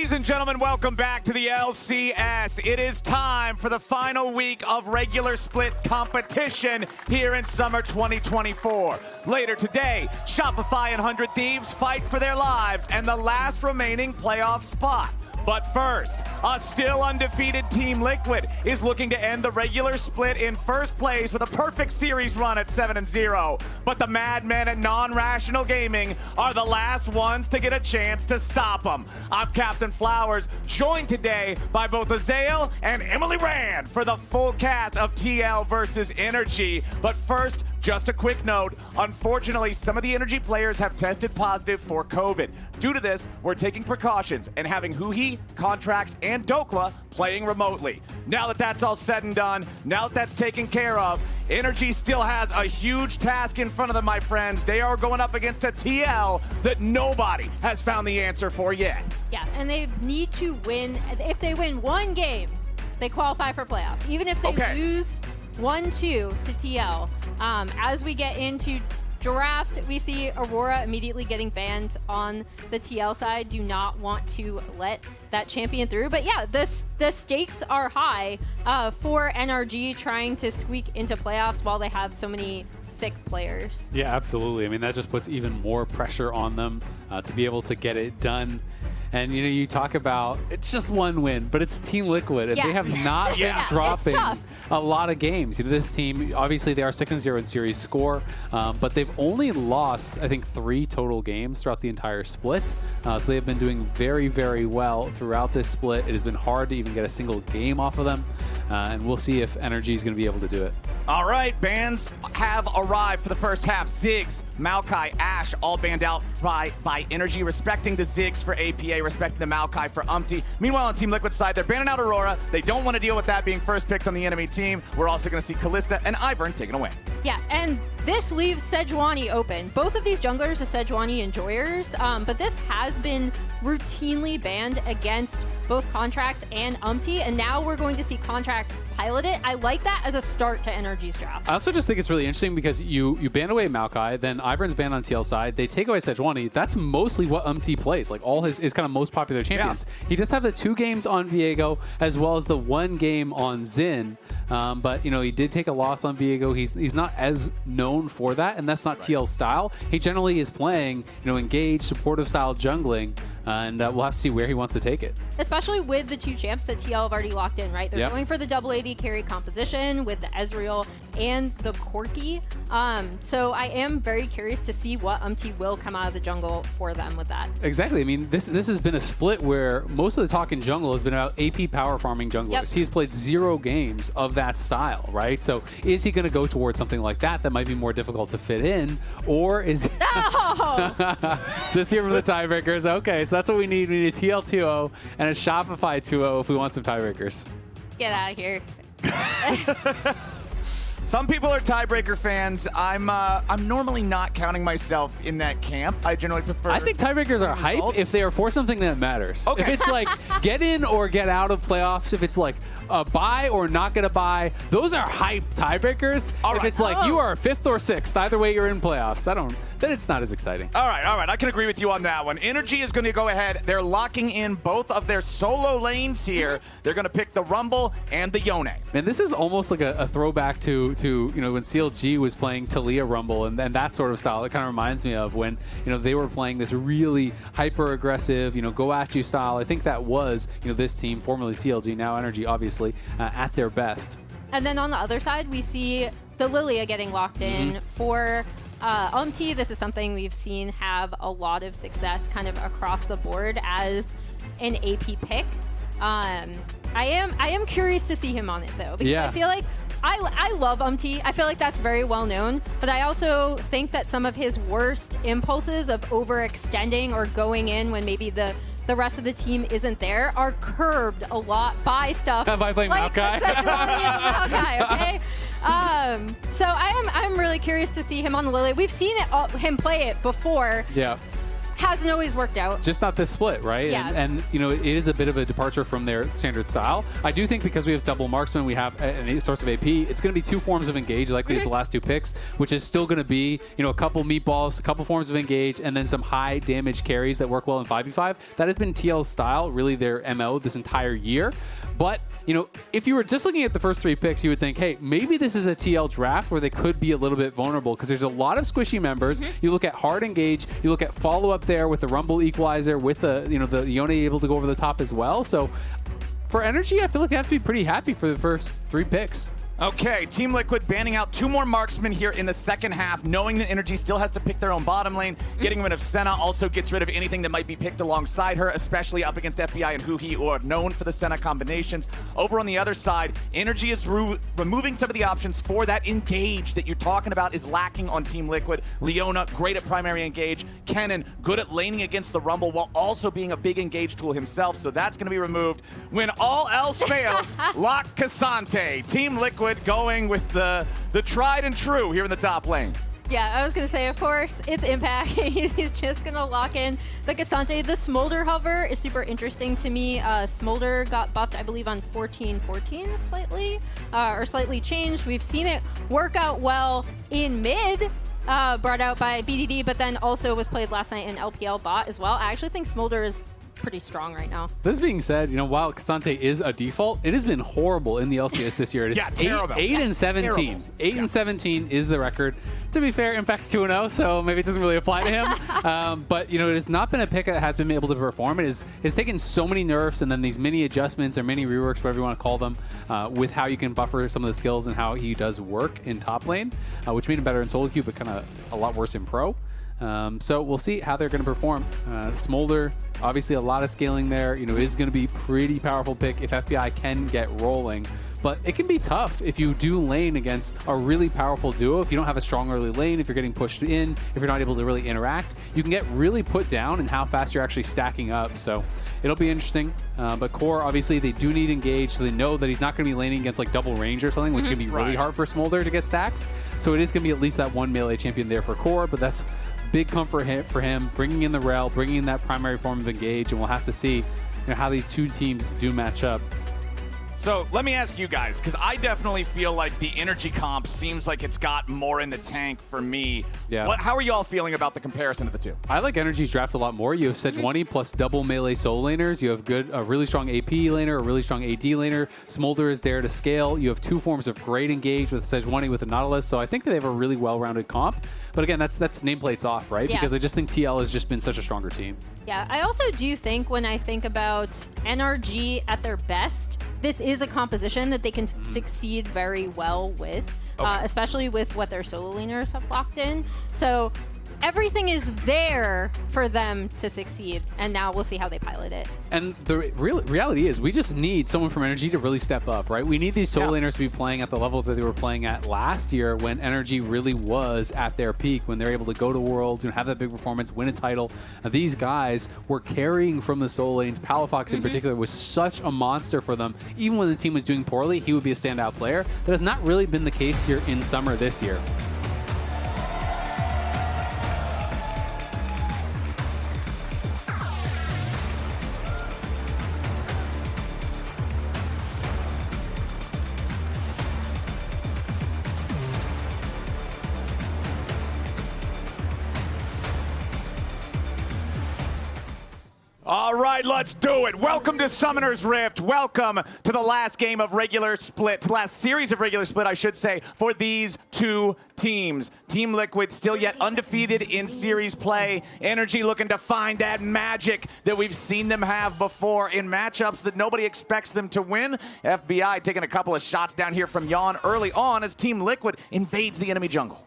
S10: Ladies and gentlemen, welcome back to the LCS. It is time for the final week of regular split competition here in summer 2024. Later today, Shopify and 100 Thieves fight for their lives and the last remaining playoff spot. But first, a still undefeated Team Liquid is looking to end the regular split in first place with a perfect series run at 7-0. But the madmen at Non-Rational Gaming are the last ones to get a chance to stop them. I'm Captain Flowers, joined today by both Azael and Emily Rand for the full cast of TL versus NRG. But first, just a quick note. Unfortunately, some of the NRG players have tested positive for COVID. Due to this, we're taking precautions and having Huhi, Contractz, and Dhokla playing remotely. Now that that's all said and done, now that that's taken care of, NRG still has a huge task in front of them, my friends. They are going up against a TL that nobody has found the answer for yet.
S3: Yeah, and they need to win. If they win one game, they qualify for playoffs. Even if they lose 1-2 to TL. As we get into draft, we see Aurora immediately getting banned on the TL side. Do not want to let that champion through. But yeah, the stakes are high for NRG trying to squeak into playoffs while they have so many sick players.
S11: Yeah, absolutely. I mean, that just puts even more pressure on them to be able to get it done. And, you know, you talk about it's just one win, but it's Team Liquid, and they have not been dropping a lot of games. You know, this team, obviously, they are 6-0 in series score, but they've only lost, I think, 3 total games throughout the entire split. So they have been doing very, very well throughout this split. It has been hard to even get a single game off of them, and we'll see if NRG is going to be able to do it.
S10: All right, bans have arrived for the first half. Ziggs, Maokai, Ashe, all banned out by NRG, respecting the Ziggs for APA, respecting the Maokai for UmTi. Meanwhile, on Team Liquid side, they're banning out Aurora. They don't want to deal with that being first picked on the enemy team. We're also going to see Kalista and Ivern taken away.
S3: Yeah, and this leaves Sejuani open. Both of these junglers are Sejuani enjoyers, but this has been routinely banned against both Contractz and UmTi, and now we're going to see Contractz pilot it. I like that as a start to NRG's draft.
S11: I also just think it's really interesting because you ban away Maokai, then Ivern's banned on TL side, they take away Sejuani. That's mostly what UmTi plays, like all his kind of most popular champions. Yeah. He just have the 2 games on Viego as well as the 1 game on Xin, but you know, he did take a loss on Viego. He's not as known for that, and that's not TL's style. He generally is playing, you know, engaged, supportive style jungling, and we'll have to see where he wants to take it.
S3: Especially with the 2 champs that TL have already locked in, right? They're going for the double AD carry composition with the Ezreal and the Corki. So I am very curious to see what UmTi will come out of the jungle for them with that.
S11: Exactly. I mean, this has been a split where most of the talk in jungle has been about AP power farming junglers. He's played 0 games of that style, right? So is he going to go towards something like that might be more difficult to fit in, or is just here for the tiebreakers? Okay, so that's what we need. We need a TL 2-0 and a Shopify 2-0 if we want some tiebreakers.
S3: Get out of here.
S10: Some people are tiebreaker fans. I'm normally not counting myself in that camp. I generally prefer.
S11: I think tiebreakers are hype if they are for something that matters. Okay. If it's like get in or get out of playoffs, if it's like a buy or not get a buy, those are hype tiebreakers. If it's like you are 5th or 6th, either way you're in playoffs, then it's not as exciting.
S10: All right. I can agree with you on that one. NRG is going to go ahead. They're locking in both of their solo lanes here. They're going to pick the Rumble and the Yone.
S11: Man, this is almost like a throwback to you know, when CLG was playing Lillia Rumble and that sort of style. It kind of reminds me of when, you know, they were playing this really hyper aggressive, you know, go at you style. I think that was, you know, this team, formerly CLG, now NRG, obviously, at their best.
S3: And then on the other side, we see the Lillia getting locked in for UmTi. This is something we've seen have a lot of success kind of across the board as an AP pick. I am curious to see him on it though, because I feel like I love UmTi. I feel like that's very well known, but I also think that some of his worst impulses of overextending or going in when maybe the rest of the team isn't there are curbed a lot by stuff
S11: by playing
S3: like Maokai, okay? So I'm really curious to see him on the Lillia. We've seen him play it before.
S11: Yeah.
S3: hasn't always worked out.
S11: Just not this split, right?
S3: Yeah.
S11: And you know, it is a bit of a departure from their standard style. I do think because we have double marksman, we have an source of AP, it's going to be 2 forms of engage, likely as the last 2 picks, which is still going to be, you know, a couple meatballs, a couple forms of engage, and then some high damage carries that work well in 5v5. That has been TL's style, really their MO this entire year. But, you know, if you were just looking at the first 3 picks, you would think, hey, maybe this is a TL draft where they could be a little bit vulnerable because there's a lot of squishy members. You look at hard engage, you look at follow up there with the Rumble equalizer, with the, you know, the Yone able to go over the top as well. So for NRG, I feel like they have to be pretty happy for the first 3 picks.
S10: Okay, Team Liquid banning out 2 more marksmen here in the second half, knowing that NRG still has to pick their own bottom lane. Getting rid of Senna also gets rid of anything that might be picked alongside her, especially up against FBI and Huhi, who are known for the Senna combinations. Over on the other side, NRG is removing some of the options for that engage that you're talking about is lacking on Team Liquid. Leona, great at primary engage. Kennen, good at laning against the Rumble while also being a big engage tool himself, so that's going to be removed. When all else fails, lock Cassante. Team Liquid going with the tried and true here in the top lane.
S3: Yeah, I was going to say, of course, it's Impact. He's just going to lock in the Cassante. The Smolder hover is super interesting to me. Smolder got buffed, I believe, on 14-14 slightly, or slightly changed. We've seen it work out well in mid, brought out by BDD, but then also was played last night in LPL bot as well. I actually think Smolder is pretty strong right now.
S11: This being said, you know, while Cassante is a default, it has been horrible in the LCS this year. It is
S10: terrible.
S11: 8 and 17.
S10: Terrible.
S11: 8 and 17 is the record. To be fair, Impact's 2-0, so maybe it doesn't really apply to him. But, you know, it has not been a pick that has been able to perform. It's taken so many nerfs and then these mini adjustments or mini reworks, whatever you want to call them, with how you can buffer some of the skills and how he does work in top lane, which made him better in solo queue, but kind of a lot worse in pro. So we'll see how they're going to perform. Smolder, obviously a lot of scaling there. You know, is going to be pretty powerful pick if FBI can get rolling. But it can be tough if you do lane against a really powerful duo. If you don't have a strong early lane, if you're getting pushed in, if you're not able to really interact, you can get really put down in how fast you're actually stacking up. So it'll be interesting. But Core, obviously, they do need engage, so they know that he's not going to be laning against like double range or something, which can be really hard for Smolder to get stacks. So it is going to be at least that 1 melee champion there for Core, but that's big comfort for him, bringing in the Rell, bringing in that primary form of engage, and we'll have to see, you know, how these 2 teams do match up.
S10: So let me ask you guys, because I definitely feel like the NRG comp seems like it's got more in the tank for me.
S11: Yeah.
S10: How are you all feeling about the comparison of the 2?
S11: I like NRG's draft a lot more. You have Sejuani plus double melee solo laners. You have a really strong AP laner, a really strong AD laner. Smolder is there to scale. You have 2 forms of great engage with Sejuani with the Nautilus. So I think that they have a really well-rounded comp. But again, that's nameplates off, right?
S3: Yeah.
S11: Because I just think TL has just been such a stronger team.
S3: Yeah, I also do think when I think about NRG at their best, this is a composition that they can succeed very well with, especially with what their solo laners have locked in. So everything is there for them to succeed, and now we'll see how they pilot it.
S11: And the reality is we just need someone from NRG to really step up, right? We need these solo laners to be playing at the level that they were playing at last year when NRG really was at their peak, when they're able to go to Worlds and have that big performance, win a title. These guys were carrying from the solo lanes. Palafox in particular was such a monster for them. Even when the team was doing poorly, he would be a standout player. That has not really been the case here in summer this year.
S10: All right, let's do it. Welcome to Summoner's Rift. Welcome to the last game of regular split, last series of regular split, I should say, for these 2 teams. Team Liquid still yet undefeated in series play. NRG looking to find that magic that we've seen them have before in matchups that nobody expects them to win. FBI taking a couple of shots down here from Yeon early on as Team Liquid invades the enemy jungle.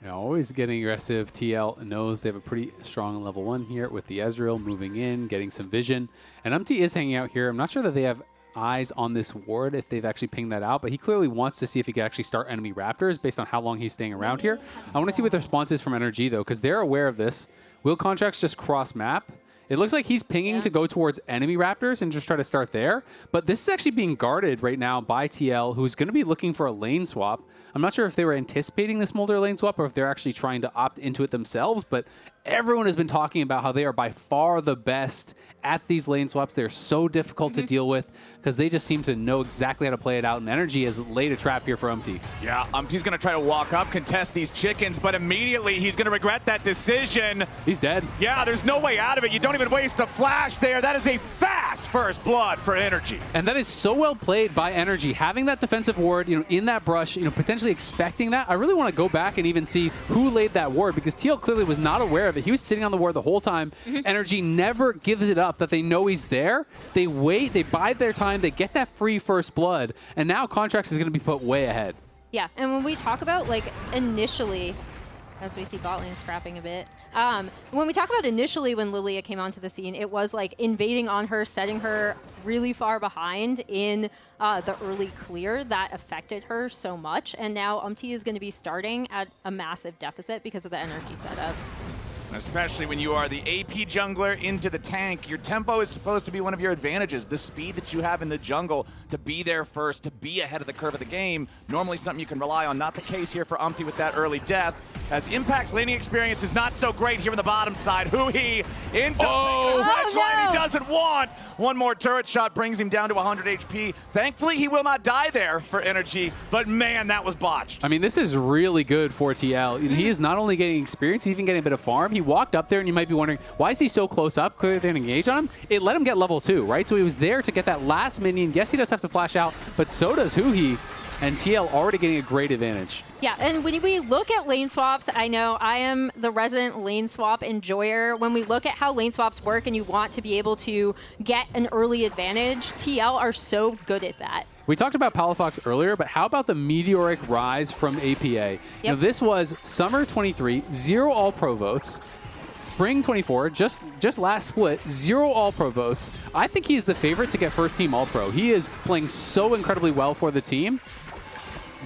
S11: Yeah, always getting aggressive. TL knows they have a pretty strong level 1 here with the Ezreal moving in, getting some vision. And UmTi is hanging out here. I'm not sure that they have eyes on this ward if they've actually pinged that out, but he clearly wants to see if he can actually start enemy Raptors based on how long he's staying around here. I want to see what the response is from NRG, though, because they're aware of this. Will Contractz just cross map? It looks like he's pinging to go towards enemy Raptors and just try to start there. But this is actually being guarded right now by TL, who's going to be looking for a lane swap. I'm not sure if they were anticipating the Smolder lane swap or if they're actually trying to opt into it themselves, but everyone has been talking about how they are by far the best at these lane swaps. They're so difficult to deal with because they just seem to know exactly how to play it out, and NRG has laid a trap here for UmTi.
S10: Yeah, UmTi's going to try to walk up, contest these chickens, but immediately he's going to regret that decision.
S11: He's dead.
S10: Yeah, there's no way out of it. You don't even waste the flash there. That is a fast first blood for NRG.
S11: And that is so well played by NRG. Having that defensive ward, in that brush, potentially expecting that. I really want to go back and even see who laid that ward, because TL clearly was not aware of it. He was sitting on the ward the whole time. NRG never gives it up that they know he's there. They wait, they bide their time, they get that free first blood, and now Contractz is going to be put way ahead.
S8: Yeah, and when we talk about, initially, as we see bot lane scrapping a bit, when we talk about initially when Lillia came onto the scene, it was invading on her, setting her really far behind in the early clear that affected her so much. And now UmTi is going to be starting at a massive deficit because of the NRG setup.
S10: Especially when you are the AP jungler into the tank, your tempo is supposed to be one of your advantages. The speed that you have in the jungle to be there first, to be ahead of the curve of the game, normally something you can rely on. Not the case here for UmTi with that early death, as Impact's laning experience is not so great here on the bottom side. Huhi into line he doesn't want. One more turret shot brings him down to 100 HP. Thankfully, he will not die there for NRG, but man, that was botched.
S11: I mean, this is really good for TL. He is not only getting experience, he's even getting a bit of farm. He walked up there, and you might be wondering, why is he so close up? Clearly, they didn't engage on him. It let him get level 2, right? So he was there to get that last minion. Yes, he does have to flash out, but so does Huhi, and TL already getting a great advantage.
S8: Yeah, and when we look at lane swaps, I know I am the resident lane swap enjoyer. When we look at how lane swaps work and you want to be able to get an early advantage, TL are so good at that.
S11: We talked about Palafox earlier, but how about the meteoric rise from APA?
S8: Yep.
S11: This was Summer 23, 0 All-Pro votes. Spring 24, just last split, 0 All-Pro votes. I think he's the favorite to get first team All-Pro. He is playing so incredibly well for the team.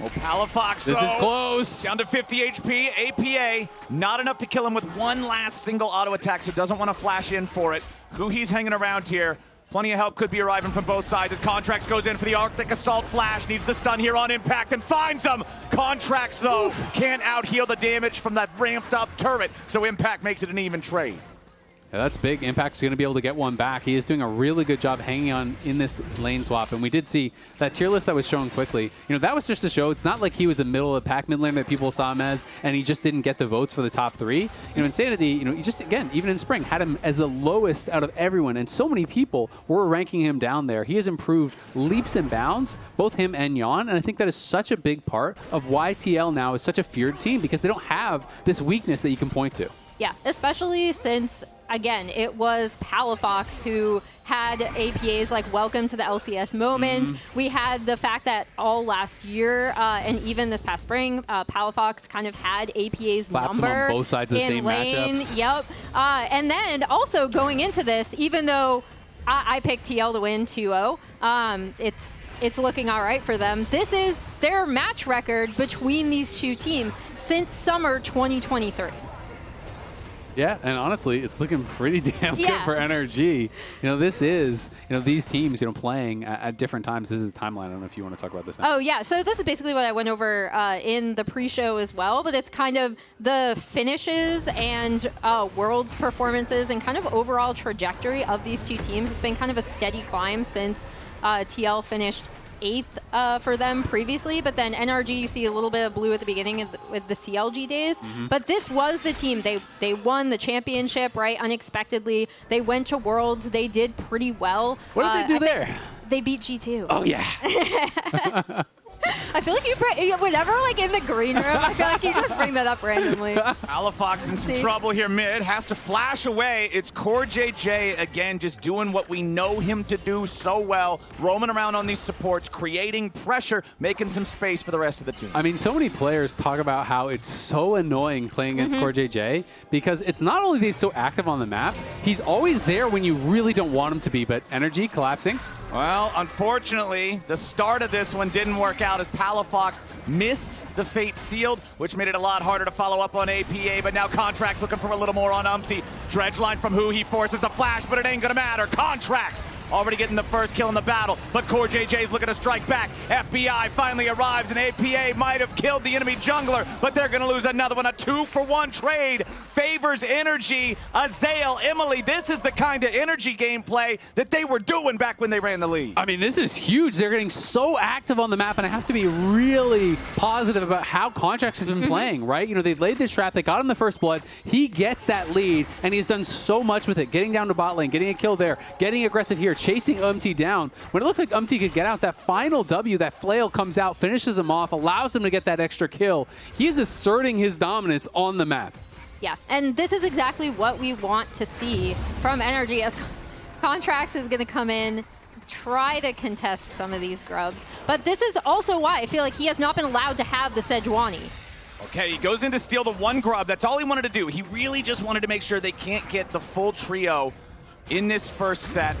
S10: Well, Palafox,
S11: this is close.
S10: Down to 50 HP. APA, not enough to kill him with one last single auto attack, so doesn't want to flash in for it. Huhi's hanging around here. Plenty of help could be arriving from both sides as Contractz goes in for the Arctic Assault flash. Needs the stun here on impact and finds him. Contractz, though, can't out-heal the damage from that ramped-up turret, so Impact makes it an even trade.
S11: Yeah, that's big. Impact's going to be able to get one back. He is doing a really good job hanging on in this lane swap. And we did see that tier list that was shown quickly. That was just to show it's not like he was a middle of the pack mid laner that people saw him as, and he just didn't get the votes for the top 3. Insanity, he just, again, even in spring, had him as the lowest out of everyone. And so many people were ranking him down there. He has improved leaps and bounds, both him and Yeon. And I think that is such a big part of why TL now is such a feared team, because they don't have this weakness that you can point to.
S8: Yeah, especially since, again, it was Palafox who had APAs like welcome to the LCS moment. We had the fact that all last year and even this past spring, Palafox kind of had APA's
S11: Slapped
S8: number
S11: them on both sides of the same
S8: lane.
S11: matchups.
S8: Yep. And then also going into this, even though I picked TL to win 2-0, it's looking all right for them. This is their match record between these two teams since summer 2023.
S11: Yeah, and honestly, it's looking pretty damn good for NRG. This is, these teams, playing at different times. This is the timeline. I don't know if you want to talk about this now.
S8: Oh, yeah. So this is basically what I went over in the pre-show as well, but it's kind of the finishes and Worlds performances and kind of overall trajectory of these two teams. It's been kind of a steady climb since TL finished 8th for them previously, but then NRG, you see a little bit of blue at the beginning with the CLG days. But this was the team. They won the championship, right, unexpectedly. They went to Worlds. They did pretty well.
S11: What did they do there?
S8: They beat G2.
S11: Oh, yeah.
S8: I feel like whenever in the green room, I feel like you just bring that up randomly.
S10: Palafox in some trouble here mid, has to flash away. It's CoreJJ again, just doing what we know him to do so well, roaming around on these supports, creating pressure, making some space for the rest of the team.
S11: I mean, so many players talk about how it's so annoying playing against CoreJJ, because it's not only that he's so active on the map, he's always there when you really don't want him to be, but NRG collapsing.
S10: Well, unfortunately, the start of this one didn't work out as Palafox missed the Fate Sealed, which made it a lot harder to follow up on APA, but now Contractz looking for a little more on UmTi. Dredge line from Huhi forces the flash, but it ain't gonna matter. Contractz already getting the first kill in the battle, but CoreJJ is looking to strike back. FBI finally arrives, and APA might have killed the enemy jungler, but they're gonna lose another one. A 2-for-1 trade favors NRG. Azael, Emily, this is the kind of NRG gameplay that they were doing back when they ran the lead.
S11: I mean, this is huge. They're getting so active on the map, and I have to be really positive about how Contractz has been playing, right? You know, they laid this trap, they got him the first blood, he gets that lead, and he's done so much with it, getting down to bot lane, getting a kill there, getting aggressive here, chasing UmTi down. When it looks like UmTi could get out, that final W, that flail comes out, finishes him off, allows him to get that extra kill. He is asserting his dominance on the map.
S3: Yeah, and this is exactly what we want to see from NRG, as Contractz is going to come in, try to contest some of these grubs. But this is also why I feel like he has not been allowed to have the Sejuani.
S10: Okay, he goes in to steal the one grub. That's all he wanted to do. He really just wanted to make sure they can't get the full trio in this first set.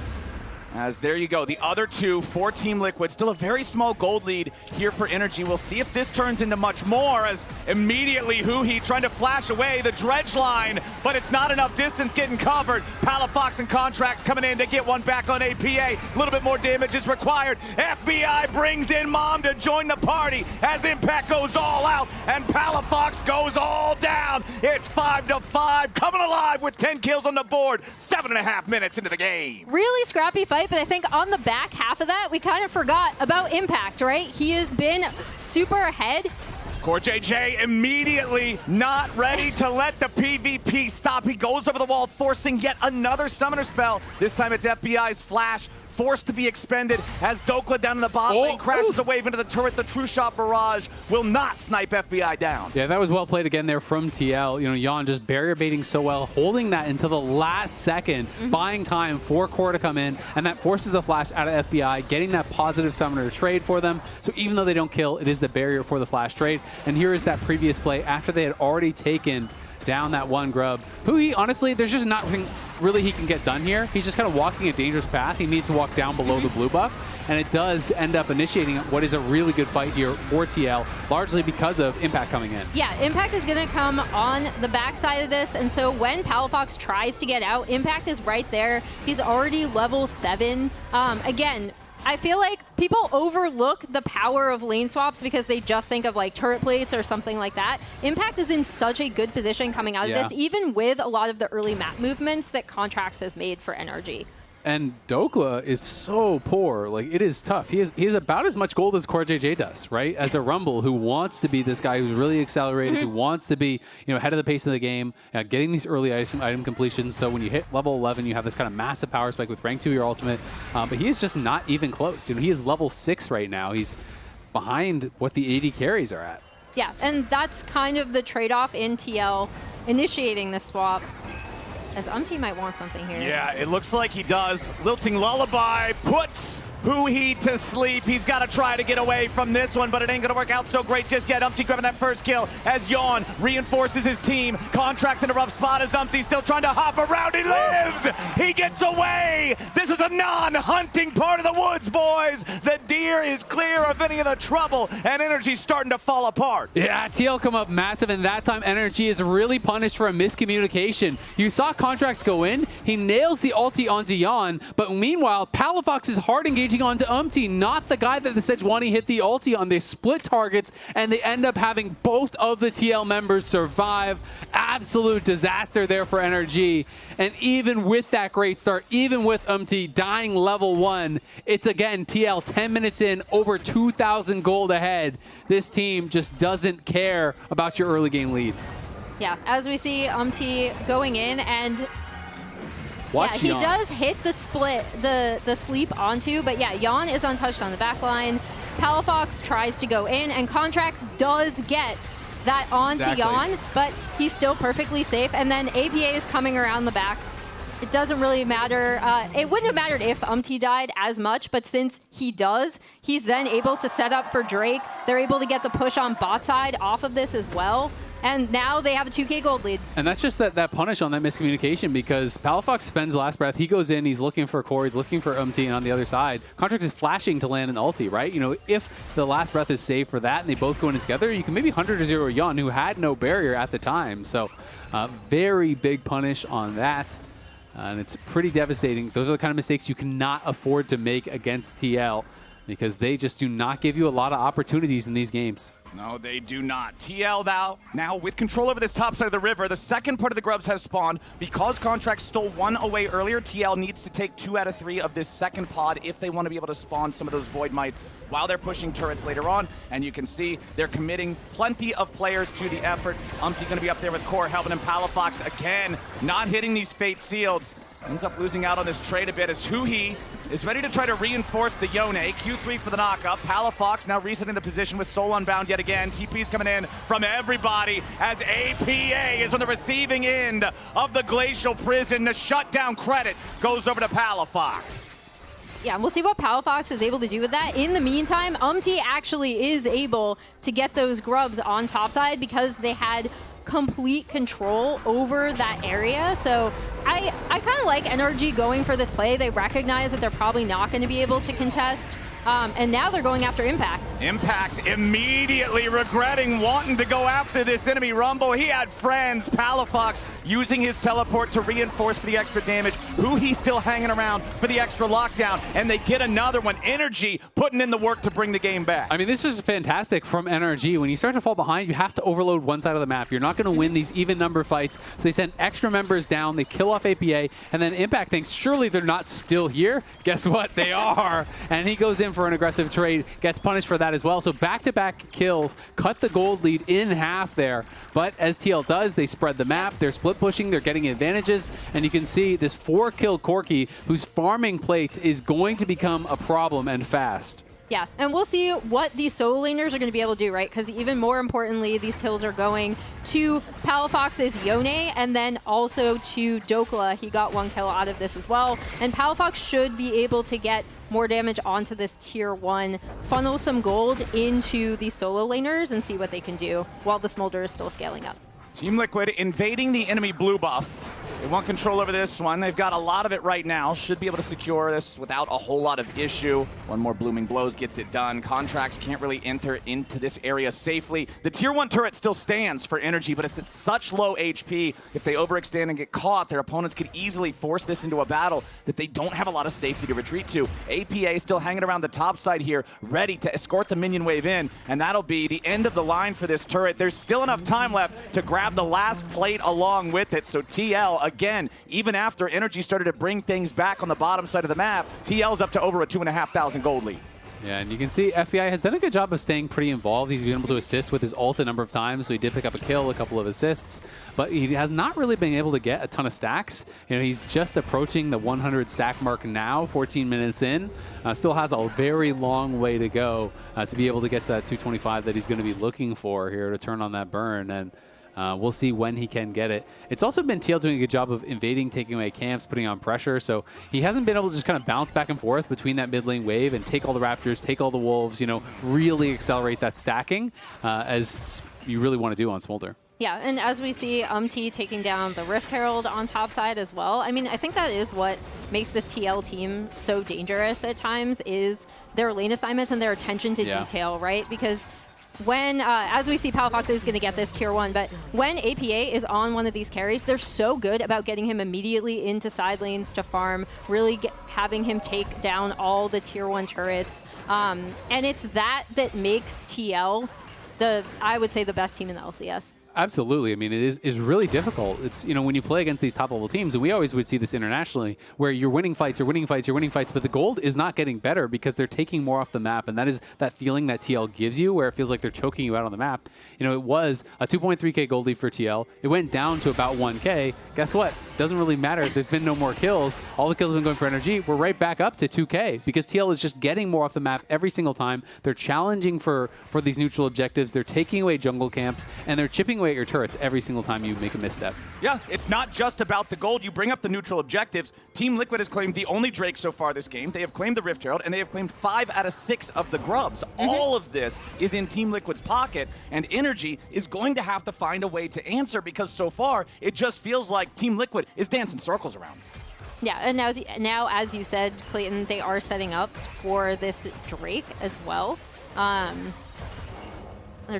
S10: As there you go, the other two for Team Liquid. Still a very small gold lead here for NRG. We'll see if this turns into much more, as immediately Huhi trying to flash away the dredge line, but it's not enough distance getting covered. Palafox and Contractz coming in to get one back on APA. A little bit more damage is required. FBI brings in Mom to join the party as Impact goes all out and Palafox goes all down. It's 5-5, coming alive with 10 kills on the board. 7.5 minutes into the game.
S3: Really scrappy fight, but I think on the back half of that, we kind of forgot about Impact, right? He has been super ahead.
S10: CoreJJ immediately not ready to let the PvP stop. He goes over the wall, forcing yet another summoner spell. This time it's FBI's flash, forced to be expended as Dhokla down in the bot lane crashes a wave into the turret. The True Shot Barrage will not snipe FBI down.
S11: Yeah, that was well played again there from TL. You know, Yeon just barrier baiting so well, holding that until the last second, buying time for Core to come in, and that forces the flash out of FBI, getting that positive summoner trade for them. So even though they don't kill, it is the barrier for the flash trade. And here is that previous play after they had already taken down that one grub. Huhi, honestly, there's just nothing really he can get done here. He's just kind of walking a dangerous path. He needs to walk down below the blue buff, and it does end up initiating what is a really good fight here for TL, largely because of Impact coming in.
S3: Yeah, Impact is going to come on the backside of this, and so when Palafox tries to get out, Impact is right there. He's already level 7. Again, I feel like people overlook the power of lane swaps because they just think of like turret plates or something like that. Impact is in such a good position coming out of this, even with a lot of the early map movements that Contractz has made for NRG.
S11: And Dhokla is so poor. Like, it is tough. He has about as much gold as CoreJJ does, right? As a Rumble who wants to be this guy who's really accelerated, who wants to be, you know, ahead of the pace of the game, getting these early item completions. So when you hit level 11, you have this kind of massive power spike with rank 2 your ultimate. But he is just not even close. You know, he is level 6 right now. He's behind what the AD carries are at.
S3: Yeah, and that's kind of the trade-off in TL initiating the swap. As UmTi might want something here.
S10: Yeah, it looks like he does. Lilting Lullaby puts Huhi to sleep. He's got to try to get away from this one, but it ain't going to work out so great just yet. UmTi grabbing that first kill as Yeon reinforces his team. Contractz in a rough spot as UmTi still trying to hop around. He lives! He gets away! This is a non-hunting part of the woods, boys! The deer is clear of any of the trouble, and NRG's starting to fall apart.
S11: Yeah, TL come up massive, and that time NRG is really punished for a miscommunication. You saw Contractz go in, he nails the ulti onto Yeon, but meanwhile, Palafox is hard engaging onto UmTi, not the guy that the Sejuani hit the ulti on. They split targets, and they end up having both of the TL members survive. Absolute disaster there for NRG. And even with that great start, even with UmTi dying level 1, it's again TL 10 minutes in, over 2,000 gold ahead. This team just doesn't care about your early game lead.
S3: Yeah, as we see UmTi going in, and
S11: Watch
S3: he
S11: Yeon.
S3: does hit the split, the sleep onto, but yeah, Yeon is untouched on the back line. Palafox tries to go in, and Contractz does get that onto Yeon, but he's still perfectly safe. And then APA is coming around the back. It doesn't really matter. It wouldn't have mattered if UmTi died as much, but since he does, he's then able to set up for Drake. They're able to get the push on bot side off of this as well. And now they have a 2K gold lead.
S11: And that's just that punish on that miscommunication, because Palafox spends last breath. He goes in, he's looking for core, he's looking for UmTi, and on the other side, Contractz is flashing to land an ulti, right? You know, if the last breath is saved for that and they both go in together, you can maybe 100-0 Yeon, who had no barrier at the time. So very big punish on that. And it's pretty devastating. Those are the kind of mistakes you cannot afford to make against TL, because they just do not give you a lot of opportunities in these games.
S10: No, they do not. TL now with control over this top side of the river. The second part of the Grubs has spawned. Because Contractz stole one away earlier, TL needs to take 2 out of 3 of this second pod if they want to be able to spawn some of those Void Mites while they're pushing turrets later on. And you can see they're committing plenty of players to the effort. UmTi going to be up there with Core helping him. Palafox again, not hitting these Fate Seals. Ends up losing out on this trade a bit as Huhi is ready to try to reinforce the Yone. Q3 for the knockup. Palafox now resetting the position with Soul Unbound yet again. TP's coming in from everybody as APA is on the receiving end of the Glacial Prison. The shutdown credit goes over to Palafox.
S3: Yeah, we'll see what Palafox is able to do with that. In the meantime, UmTi actually is able to get those Grubs on topside because they had complete control over that area. So I kind of like NRG going for this play. They recognize that they're probably not going to be able to contest. And now they're going after Impact. Impact
S10: immediately regretting wanting to go after this enemy Rumble. He had friends. Palafox using his teleport to reinforce for the extra damage. Huhi still hanging around for the extra lockdown. And they get another one. NRG putting in the work to bring the game back.
S11: I mean, this is fantastic from NRG. When you start to fall behind, you have to overload one side of the map. You're not going to win these even number fights. So they send extra members down. They kill off APA. And then Impact thinks, surely they're not still here. Guess what? They are. And he goes in for an aggressive trade, gets punished for that as well. So back-to-back kills, cut the gold lead in half there. But as TL does, they spread the map, they're split pushing, they're getting advantages, and you can see this 4-kill Corki, who's farming plates, is going to become a problem and fast.
S3: Yeah, and we'll see what these solo laners are going to be able to do, right? Because even more importantly, these kills are going to Palafox's Yone and then also to Dhokla. He got 1 kill out of this as well. And Palafox should be able to get more damage onto this tier 1, funnel some gold into these solo laners and see what they can do while the Smolder is still scaling up.
S10: Team Liquid invading the enemy blue buff. They want control over this one. They've got a lot of it right now. Should be able to secure this without a whole lot of issue. One more Blooming Blows gets it done. Contractz can't really enter into this area safely. The tier 1 turret still stands for NRG, but it's at such low HP. If they overextend and get caught, their opponents could easily force this into a battle that they don't have a lot of safety to retreat to. APA still hanging around the top side here, ready to escort the minion wave in, and that'll be the end of the line for this turret. There's still enough time left to grab the last plate along with it, so TL, again, even after NRG started to bring things back on the bottom side of the map, TL's up to over a 2,500 gold lead.
S11: Yeah, and you can see FBI has done a good job of staying pretty involved. He's been able to assist with his ult a number of times, so he did pick up a kill, a couple of assists, but he has not really been able to get a ton of stacks. You know, he's just approaching the 100 stack mark now, 14 minutes in. Still has a very long way to go to be able to get to that 225 that he's going to be looking for here to turn on that burn, and we'll see when he can get it. It's also been TL doing a good job of invading, taking away camps, putting on pressure, so he hasn't been able to just kind of bounce back and forth between that mid lane wave and take all the Raptors, take all the Wolves, you know, really accelerate that stacking as you really want to do on Smolder.
S3: Yeah, and as we see UmTi taking down the Rift Herald on top side as well, I mean, I think that is what makes this TL team so dangerous at times, is their lane assignments and their attention to detail, right? Because when, as we see, Palafox is going to get this tier 1, but when APA is on one of these carries, they're so good about getting him immediately into side lanes to farm, really having him take down all the tier 1 turrets. And it's that makes TL I would say, the best team in the LCS.
S11: Absolutely. I mean, it is really difficult. It's, you know, when you play against these top-level teams, and we always would see this internationally, where you're winning fights, but the gold is not getting better because they're taking more off the map, and that is that feeling that TL gives you, where it feels like they're choking you out on the map. You know, it was a 2.3k gold lead for TL. It went down to about 1k. Guess what? Doesn't really matter. There's been no more kills. All the kills have been going for NRG. We're right back up to 2k because TL is just getting more off the map every single time. They're challenging for these neutral objectives. They're taking away jungle camps, and they're chipping away away at your turrets every single time you make a misstep.
S10: Yeah, it's not just about the gold. You bring up the neutral objectives. Team Liquid has claimed the only Drake so far this game. They have claimed the Rift Herald, and they have claimed 5 out of 6 of the Grubs. All of this is in Team Liquid's pocket, and NRG is going to have to find a way to answer because so far, it just feels like Team Liquid is dancing circles around.
S3: Yeah, and now, as you said, Clayton, they are setting up for this Drake as well. They're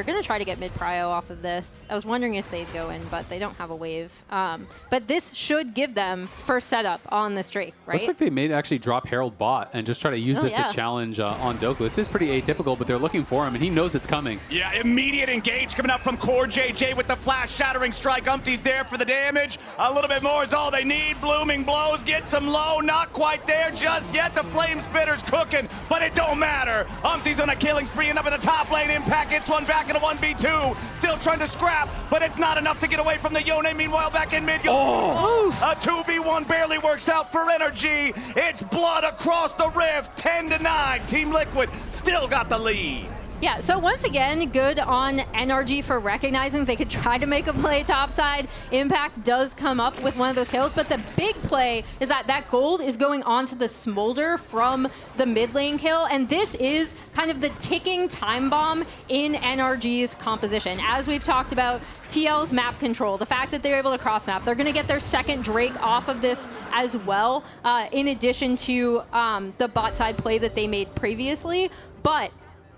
S3: gonna try to get mid prio off of this. I was wondering if they'd go in, but they don't have a wave. But this should give them first setup on this Drake, right?
S11: Looks like they may actually drop Herald bot and just try to use this to challenge on Dhokla. This is pretty atypical, but they're looking for him, and he knows it's coming.
S10: Yeah, immediate engage coming up from CoreJJ with the flash shattering strike. UmTi's there for the damage. A little bit more is all they need. Blooming blows, gets him low, not quite there just yet. The Flame Spitter's cooking, but it don't matter. UmTi's on a killing spree and up in the top lane. Impact gets one back in a 1v2. Still trying to scrap, but it's not enough to get away from the Yone. Meanwhile, back in mid. A 2v1 barely works out for NRG. It's blood across the rift. 10-9. Team Liquid still got the lead.
S3: Yeah, so once again, good on NRG for recognizing they could try to make a play topside. Impact does come up with one of those kills, but the big play is that gold is going onto the Smolder from the mid lane kill, and this is kind of the ticking time bomb in NRG's composition. As we've talked about, TL's map control, the fact that they're able to cross map, they're going to get their second Drake off of this as well, in addition to the bot side play that they made previously. But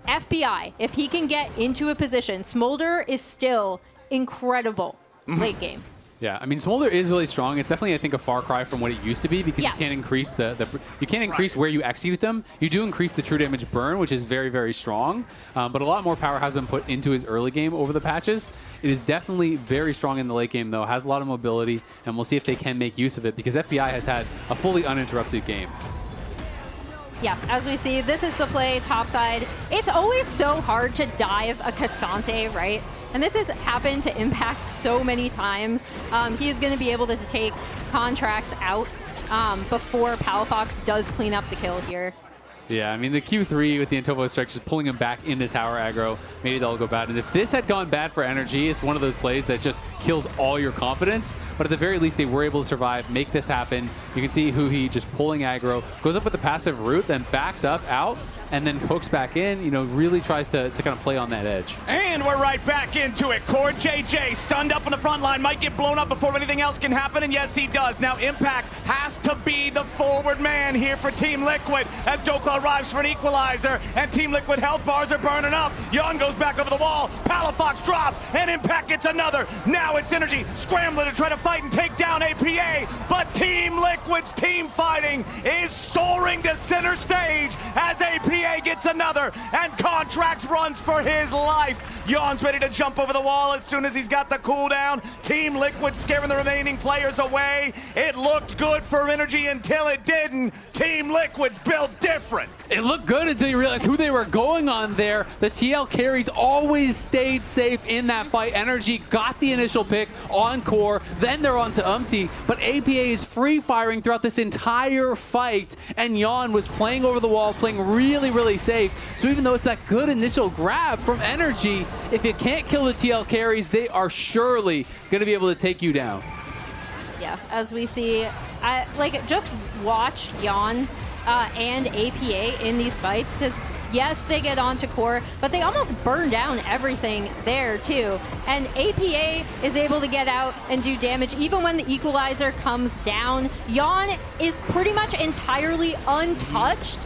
S3: FBI, if he can get into a position, Smolder is still incredible late game.
S11: Yeah, I mean, Smolder is really strong. It's definitely, I think, a far cry from what it used to be because you can't increase you can't increase where you execute them. You do increase the true damage burn, which is very, very strong. But a lot more power has been put into his early game over the patches. It is definitely very strong in the late game, though. Has a lot of mobility, and we'll see if they can make use of it because FBI has had a fully uninterrupted game.
S3: Yeah, as we see, this is the play topside. It's always so hard to dive a Cassante, right? And this has happened to Impact so many times. He is going to be able to take Contractz out before Palafox does clean up the kill here.
S11: Yeah, I mean, the Q3 with the Antovo strike just pulling him back into tower aggro made it all go bad. And if this had gone bad for NRG, it's one of those plays that just kills all your confidence. But at the very least, they were able to survive, make this happen. You can see Huhi just pulling aggro, goes up with the passive root, then backs up, out, and then pokes back in, you know, really tries to kind of play on that edge.
S10: And we're right back into it. CoreJJ stunned up on the front line, might get blown up before anything else can happen, and yes, he does. Now Impact has to be the forward man here for Team Liquid as Dhokla arrives for an equalizer, and Team Liquid health bars are burning up. Yeon goes back over the wall, Palafox drops, and Impact gets another. Now it's NRG scrambling to try to fight and take down APA, but Team Liquid's team fighting is soaring to center stage as APA gets another, and Contractz runs for his life. Yeon's ready to jump over the wall as soon as he's got the cooldown. Team Liquid scaring the remaining players away. It looked good for NRG until it didn't. Team Liquid's built different.
S11: It looked good until you realized who they were going on there. The TL carries always stayed safe in that fight. NRG got the initial pick on Core, then they're on to UmTi, but APA is free firing throughout this entire fight, and Yeon was playing over the wall, playing really, really safe. So even though it's that good initial grab from NRG, if you can't kill the TL carries, they are surely going to be able to take you down.
S3: Yeah, as we see, just watch Yeon and APA in these fights, because yes, they get onto Core, but they almost burn down everything there too. And APA is able to get out and do damage even when the equalizer comes down. Yeon is pretty much entirely untouched,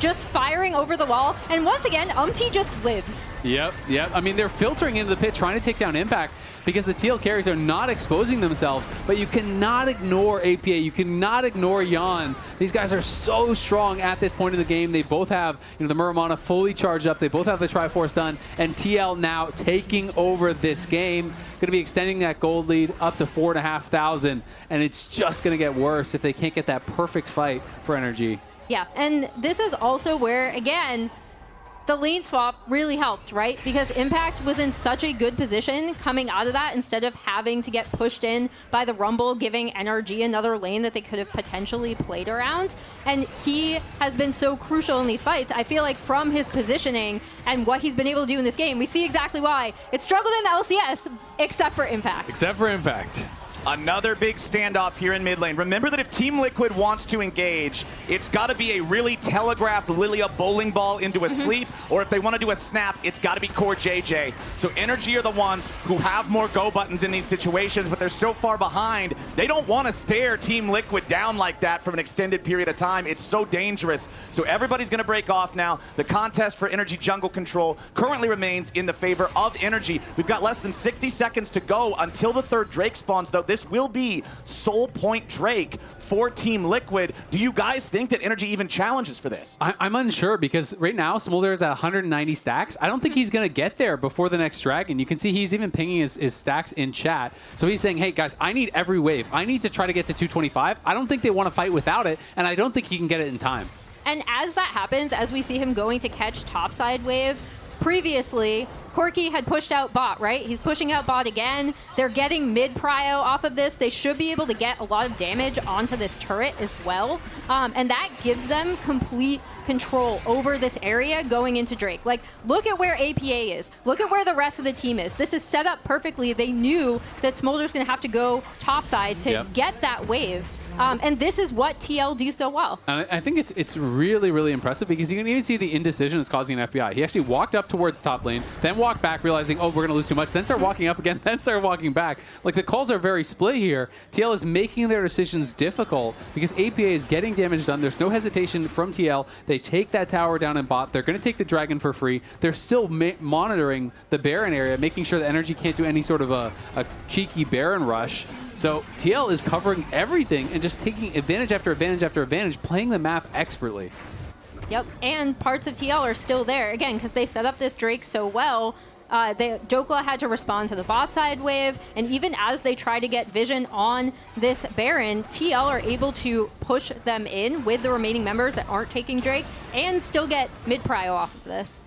S3: just firing over the wall. And once again, UmTi just lives.
S11: Yep. I mean, they're filtering into the pit, trying to take down Impact because the TL carries are not exposing themselves, but you cannot ignore APA. You cannot ignore Yeon. These guys are so strong at this point in the game. They both have, the Muramana fully charged up. They both have the Triforce done, and TL now taking over this game. Going to be extending that gold lead up to 4,500, and it's just going to get worse if they can't get that perfect fight for NRG.
S3: Yeah, and this is also where, again, the lane swap really helped, right? Because Impact was in such a good position coming out of that instead of having to get pushed in by the Rumble, giving NRG another lane that they could have potentially played around. And he has been so crucial in these fights. I feel like from his positioning and what he's been able to do in this game, we see exactly why it struggled in the LCS, except for Impact.
S11: Except for Impact.
S10: Another big standoff here in mid lane. Remember that if Team Liquid wants to engage, it's got to be a really telegraphed Lillia bowling ball into a sleep, or if they want to do a snap, it's got to be CoreJJ. So NRG are the ones who have more go buttons in these situations, but they're so far behind, they don't want to stare Team Liquid down like that for an extended period of time. It's so dangerous. So everybody's going to break off now. The contest for NRG jungle control currently remains in the favor of NRG. We've got less than 60 seconds to go until the third Drake spawns, though. This will be Soul Point Drake for Team Liquid. Do you guys think that NRG even challenges for this?
S11: I'm unsure because right now Smolder is at 190 stacks. I don't think he's going to get there before the next dragon. You can see he's even pinging his stacks in chat. So he's saying, hey guys, I need every wave. I need to try to get to 225. I don't think they want to fight without it, and I don't think he can get it in time.
S3: And as that happens, as we see him going to catch topside wave, previously, Corki had pushed out bot, right? He's pushing out bot again. They're getting mid-prio off of this. They should be able to get a lot of damage onto this turret as well. And that gives them complete control over this area going into Drake. Like, look at where APA is. Look at where the rest of the team is. This is set up perfectly. They knew that Smolder's going to have to go topside to get that wave. And this is what TL do so well.
S11: And I think it's really, really impressive because you can even see the indecision is causing an FBI. He actually walked up towards top lane, then walked back, realizing, oh, we're going to lose too much, then start walking up again, then start walking back. Like, the calls are very split here. TL is making their decisions difficult because APA is getting damage done. There's no hesitation from TL. They take that tower down in bot. They're going to take the dragon for free. They're still monitoring the Baron area, making sure that NRG can't do any sort of a cheeky Baron rush. So TL is covering everything and just taking advantage after advantage after advantage, playing the map expertly.
S3: Yep, and parts of TL are still there, again, because they set up this Drake so well. Dhokla had to respond to the bot side wave, and even as they try to get vision on this Baron, TL are able to push them in with the remaining members that aren't taking Drake and still get mid-prio off of this.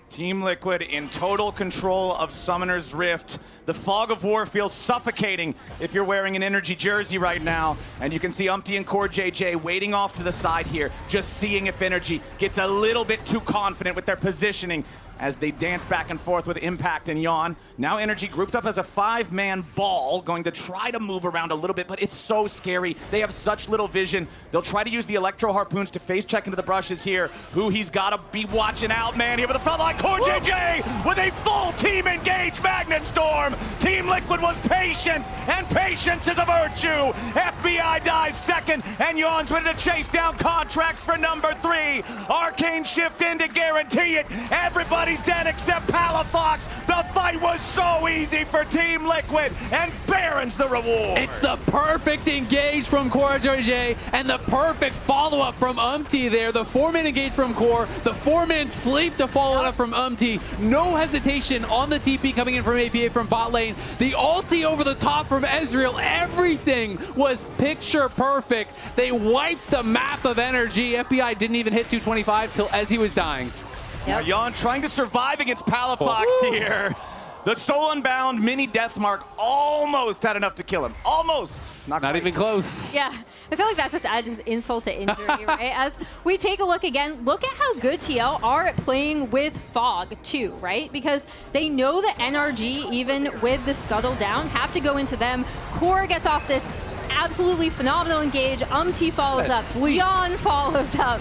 S10: Team Liquid in total control of Summoner's Rift. The fog of war feels suffocating if you're wearing an NRG jersey right now. And you can see UmTi and CoreJJ waiting off to the side here, just seeing if NRG gets a little bit too confident with their positioning as they dance back and forth with Impact and Yeon. Now NRG grouped up as a 5-man ball, going to try to move around a little bit, but it's so scary. They have such little vision. They'll try to use the Electro Harpoons to face check into the brushes here. Huhi's got to be watching out, man, here with the front line. CoreJJ with a full team engage Magnet Storm. Team Liquid was patient, and patience is a virtue. FBI dies second, and Yeon's ready to chase down Contractz for number 3. Arcane shift in to guarantee it. Everybody's dead except Palafox. The fight was so easy for Team Liquid, and Baron's the reward.
S11: It's the perfect engage from CoreJJ, and the perfect follow-up from UmTi there. The 4-man engage from Core, the 4-man sleep to follow it up from UmTi. No hesitation on the TP coming in from APA from bot lane. The ulti over the top from Ezreal. Everything was picture perfect. They wiped the map of NRG. FBI didn't even hit 225 till as he was dying.
S10: Now Yeon trying to survive against Palafox here. The Soul Unbound mini Deathmark almost had enough to kill him. Almost.
S11: Not even close.
S3: Yeah, I feel like that just adds insult to injury, right? As we take a look again, look at how good TL are at playing with Fog too, right? Because they know that NRG, even with the Scuttle down, have to go into them. Core gets off this absolutely phenomenal engage. UmTi follows up. Yeon follows up.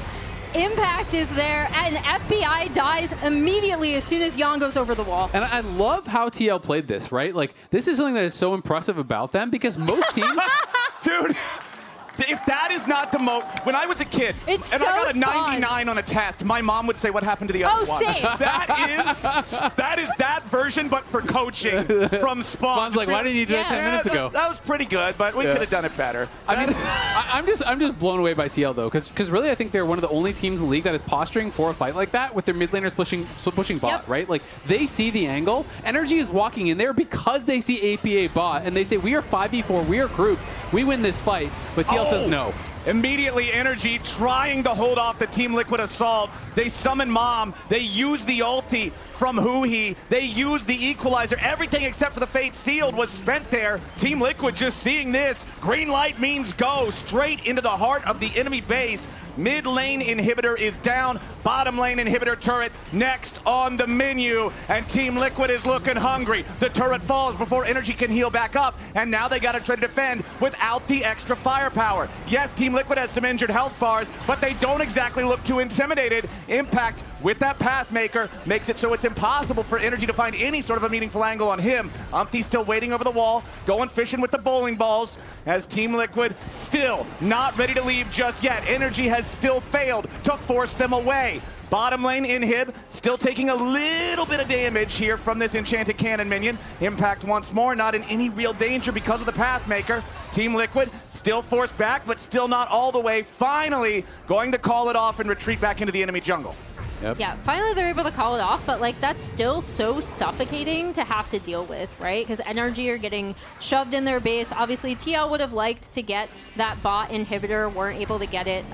S3: Impact is there, and FBI dies immediately as soon as Yeon goes over the wall.
S11: And I love how TL played this, right? Like, this is something that is so impressive about them because most teams...
S10: Dude, if that is not the most... When I was a kid,
S3: it's
S10: and
S3: so
S10: I got a 99 on a test, my mom would say, what happened to the other one?
S3: Same.
S10: That is that version, but for coaching from Spawn.
S11: Spawn's like, why didn't you do that 10 minutes ago?
S10: That was pretty good, but we could have done it better.
S11: I mean, I'm just blown away by TL, though, because really I think they're one of the only teams in the league that is posturing for a fight like that with their mid laners pushing bot, right? Like, they see the angle. NRG is walking in there because they see APA bot, and they say, we are 5v4, we are grouped. we win this fight, but TL says no.
S10: Immediately, NRG trying to hold off the Team Liquid assault. They summon Mom. They use the ulti from Huhi. They use the equalizer. Everything except for the Fate Sealed was spent there. Team Liquid just seeing this. Green light means go straight into the heart of the enemy base. Mid lane inhibitor is down. Bottom lane inhibitor turret next on the menu. And Team Liquid is looking hungry. The turret falls before NRG can heal back up. And now they got to try to defend without the extra firepower. Yes, Team Liquid has some injured health bars, but they don't exactly look too intimidated. Impact with that Pathmaker makes it so it's impossible for NRG to find any sort of a meaningful angle on him. UmTi still waiting over the wall, going fishing with the bowling balls, as Team Liquid still not ready to leave just yet. NRG has still failed to force them away. Bottom lane inhib, still taking a little bit of damage here from this Enchanted Cannon minion. Impact once more, not in any real danger because of the Pathmaker. Team Liquid still forced back, but still not all the way. Finally going to call it off and retreat back into the enemy jungle.
S11: Yep.
S3: Yeah, finally they're able to call it off, but like that's still so suffocating to have to deal with, right? Because NRG are getting shoved in their base. Obviously, TL would have liked to get that bot inhibitor, weren't able to get it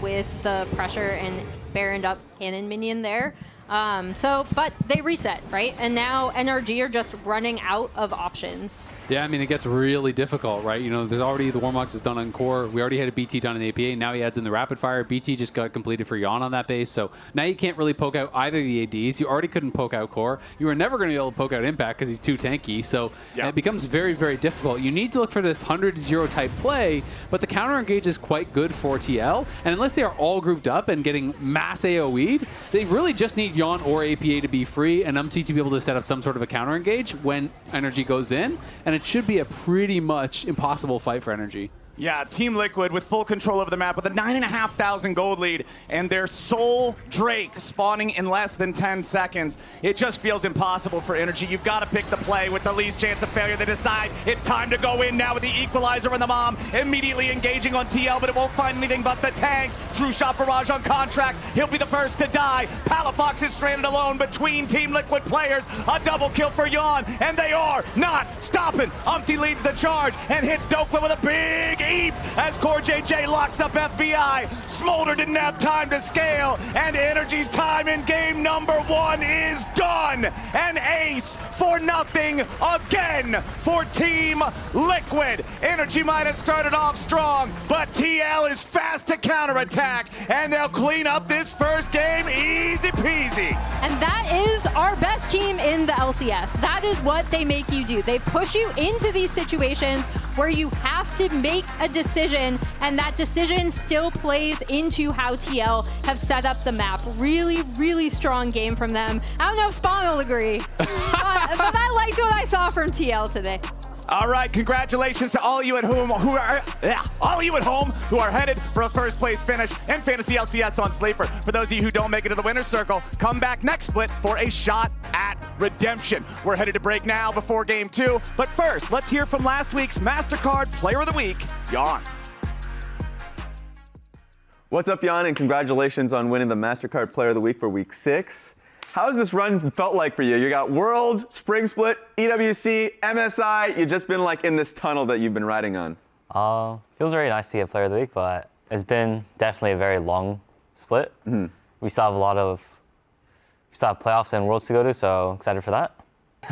S3: with the pressure and baroned up cannon minion there. But they reset, right? And now NRG are just running out of options.
S11: Yeah, I mean, it gets really difficult, right? You know, there's already the Warmox is done on core. We already had a BT done in APA. Now he adds in the rapid fire. BT just got completed for Yeon on that base. So now you can't really poke out either of the ADs. You already couldn't poke out core. You were never going to be able to poke out Impact because he's too tanky. So it becomes very, very difficult. You need to look for this 100-0 type play, but the counter engage is quite good for TL. And unless they are all grouped up and getting mass AoE'd, they really just need Yeon or APA to be free and UmTi to be able to set up some sort of a counter engage when NRG goes in. And it should be a pretty much impossible fight for NRG.
S10: Yeah, Team Liquid with full control over the map with a 9,500 gold lead and their sole Drake spawning in less than 10 seconds. It just feels impossible for NRG. You've got to pick the play with the least chance of failure. They decide it's time to go in now with the equalizer and the Mom immediately engaging on TL, but it won't find anything but the tanks. True shot barrage on Contractz. He'll be the first to die. Palafox is stranded alone between Team Liquid players. A double kill for Yeon, and they are not stopping. UmTi leads the charge and hits Dhokla with a big as CoreJJ locks up FBI. Smolder didn't have time to scale, and NRG's time in game number 1 is done. An ace for nothing again for Team Liquid. NRG might have started off strong, but TL is fast to counterattack, and they'll clean up this first game easy peasy.
S3: And that is our best team in the LCS. That is what they make you do. They push you into these situations where you have to make a decision, and that decision still plays into how TL have set up the map. Really, really strong game from them. I don't know if Spawn will agree, but I liked what I saw from TL today.
S10: All right, congratulations to all you at home who are headed for a first place finish in Fantasy LCS on Sleeper. For those of you who don't make it to the winner's circle, come back next split for a shot at redemption. We're headed to break now before game 2, but first, let's hear from last week's MasterCard Player of the Week, Yeon.
S2: What's up, Yeon, and congratulations on winning the MasterCard Player of the Week for Week 6. How's this run felt like for you? You got Worlds, Spring Split, EWC, MSI. You've just been like in this tunnel that you've been riding on.
S7: Feels very nice to get Player of the Week, but it's been definitely a very long split. Mm-hmm. We still have playoffs and Worlds to go to, so excited for that.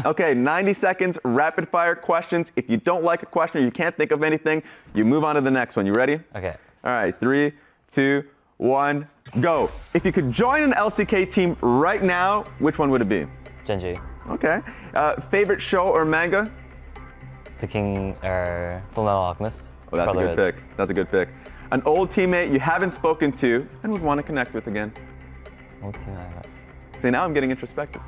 S2: Okay, 90 seconds, rapid fire questions. If you don't like a question or you can't think of anything, you move on to the next one. You ready?
S7: Okay.
S2: All right, 3, 2, 1, go. If you could join an LCK team right now, which one would it be?
S7: Genji.
S2: Okay. Favorite show or manga?
S7: Picking Fullmetal Alchemist.
S2: Oh, that's a good pick. That's a good pick. An old teammate you haven't spoken to and would want to connect with again.
S7: Old teammate.
S2: See, now I'm getting introspective.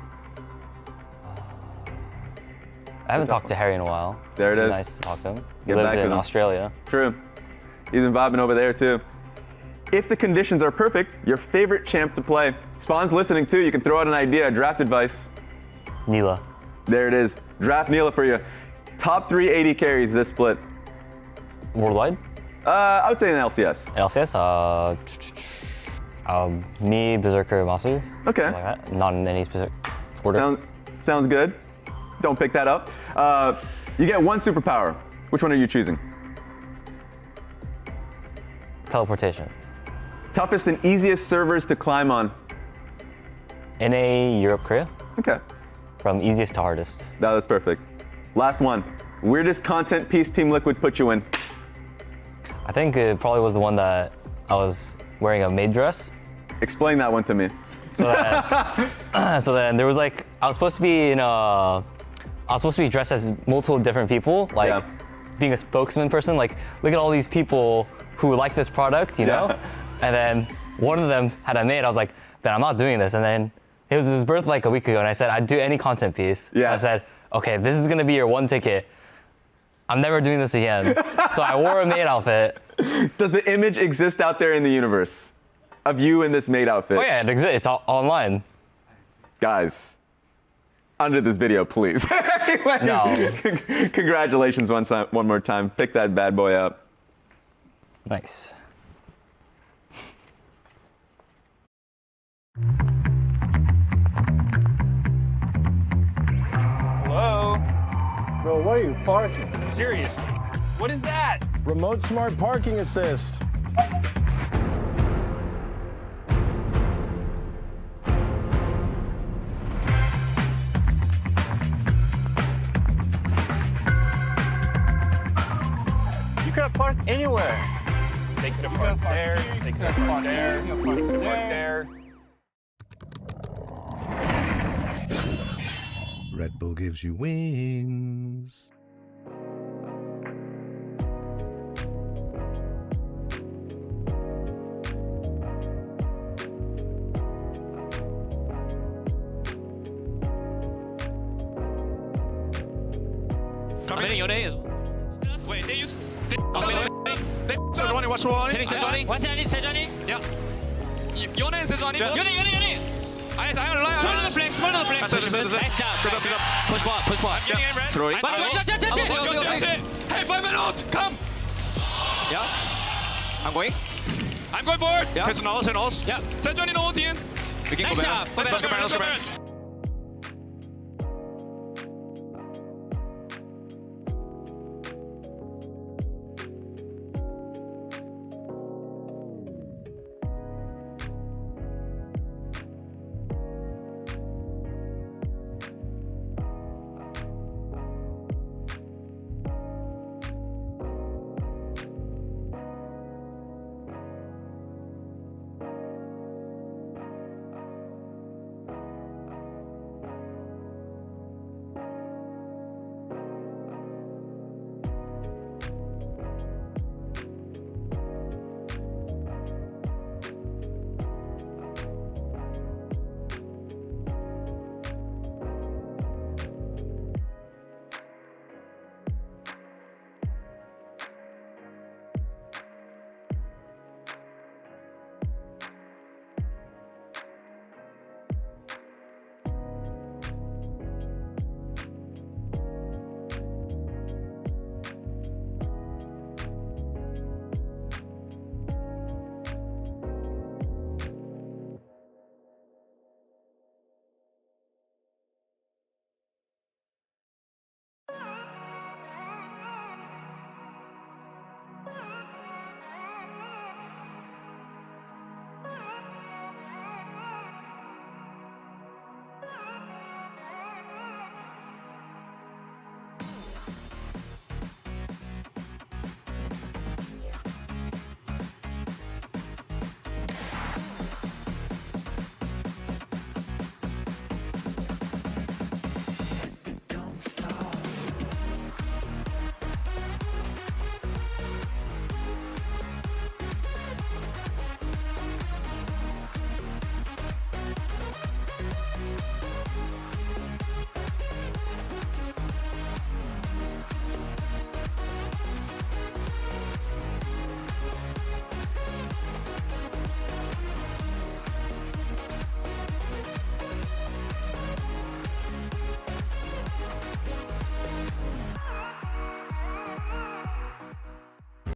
S7: I haven't talked to Harry in a while.
S2: There it is.
S7: Nice to talk to him. He lives in Australia.
S2: True. He's been vibing over there too. If the conditions are perfect, your favorite champ to play. Spawn's listening too. You can throw out an idea, draft advice.
S7: Neela.
S2: There it is. Draft Neela for you. Top 3 AD carries this split.
S7: Worldwide?
S2: I would say in LCS.
S7: LCS? Me, Berserker, Masu.
S2: Okay.
S7: Like that. Not in any specific order.
S2: Sounds good. Don't pick that up. You get one superpower. Which one are you choosing?
S7: Teleportation.
S2: Toughest and easiest servers to climb on?
S7: NA Europe, Korea.
S2: Okay.
S7: From easiest to hardest.
S2: That was perfect. Last one. Weirdest content piece Team Liquid put you in?
S7: I think it probably was the one that I was wearing a maid dress.
S2: Explain that one to me.
S7: So then there was like, I was supposed to be dressed as multiple different people, like being a spokesman person, like look at all these people who like this product, you know? And then one of them had a maid. I was like, Ben, I'm not doing this. And then it was his birthday like a week ago, and I said, I'd do any content piece.
S2: Yeah.
S7: So I said, okay, this is gonna be your one ticket. I'm never doing this again. So I wore a maid outfit.
S2: Does the image exist out there in the universe of you in this maid outfit?
S7: Oh yeah, it exists. It's all online.
S2: Guys, under this video, please.
S7: No.
S2: Congratulations one more time. Pick that bad boy up.
S7: Nice.
S12: Hello?
S13: Bro, what are you parking?
S12: Seriously? What is that?
S13: Remote smart parking assist. You could have parked anywhere.
S12: They could have parked there. They could have parked there. They could have parked there.
S14: Red Bull gives you wings.
S12: Come in, Yone is. Wait, they use. Sejuani, watch Sejuani. Sejuani.
S15: What's that? Sejuani?
S12: Yeah. Yone and Sejuani.
S15: Yone.
S12: I have a line.
S15: Smolder the flank, Smolder the flank. Nice job.
S12: Push ball. I'm getting in, Ren.
S15: Throw it.
S12: Hey, 5 minutes. Come.
S15: Yeah. I'm going.
S12: I'm going forward.
S15: Yeah.
S12: Here's an ults.
S15: Yeah.
S12: Sejuani no ulti in.
S15: Nice job.
S12: Let's go, man.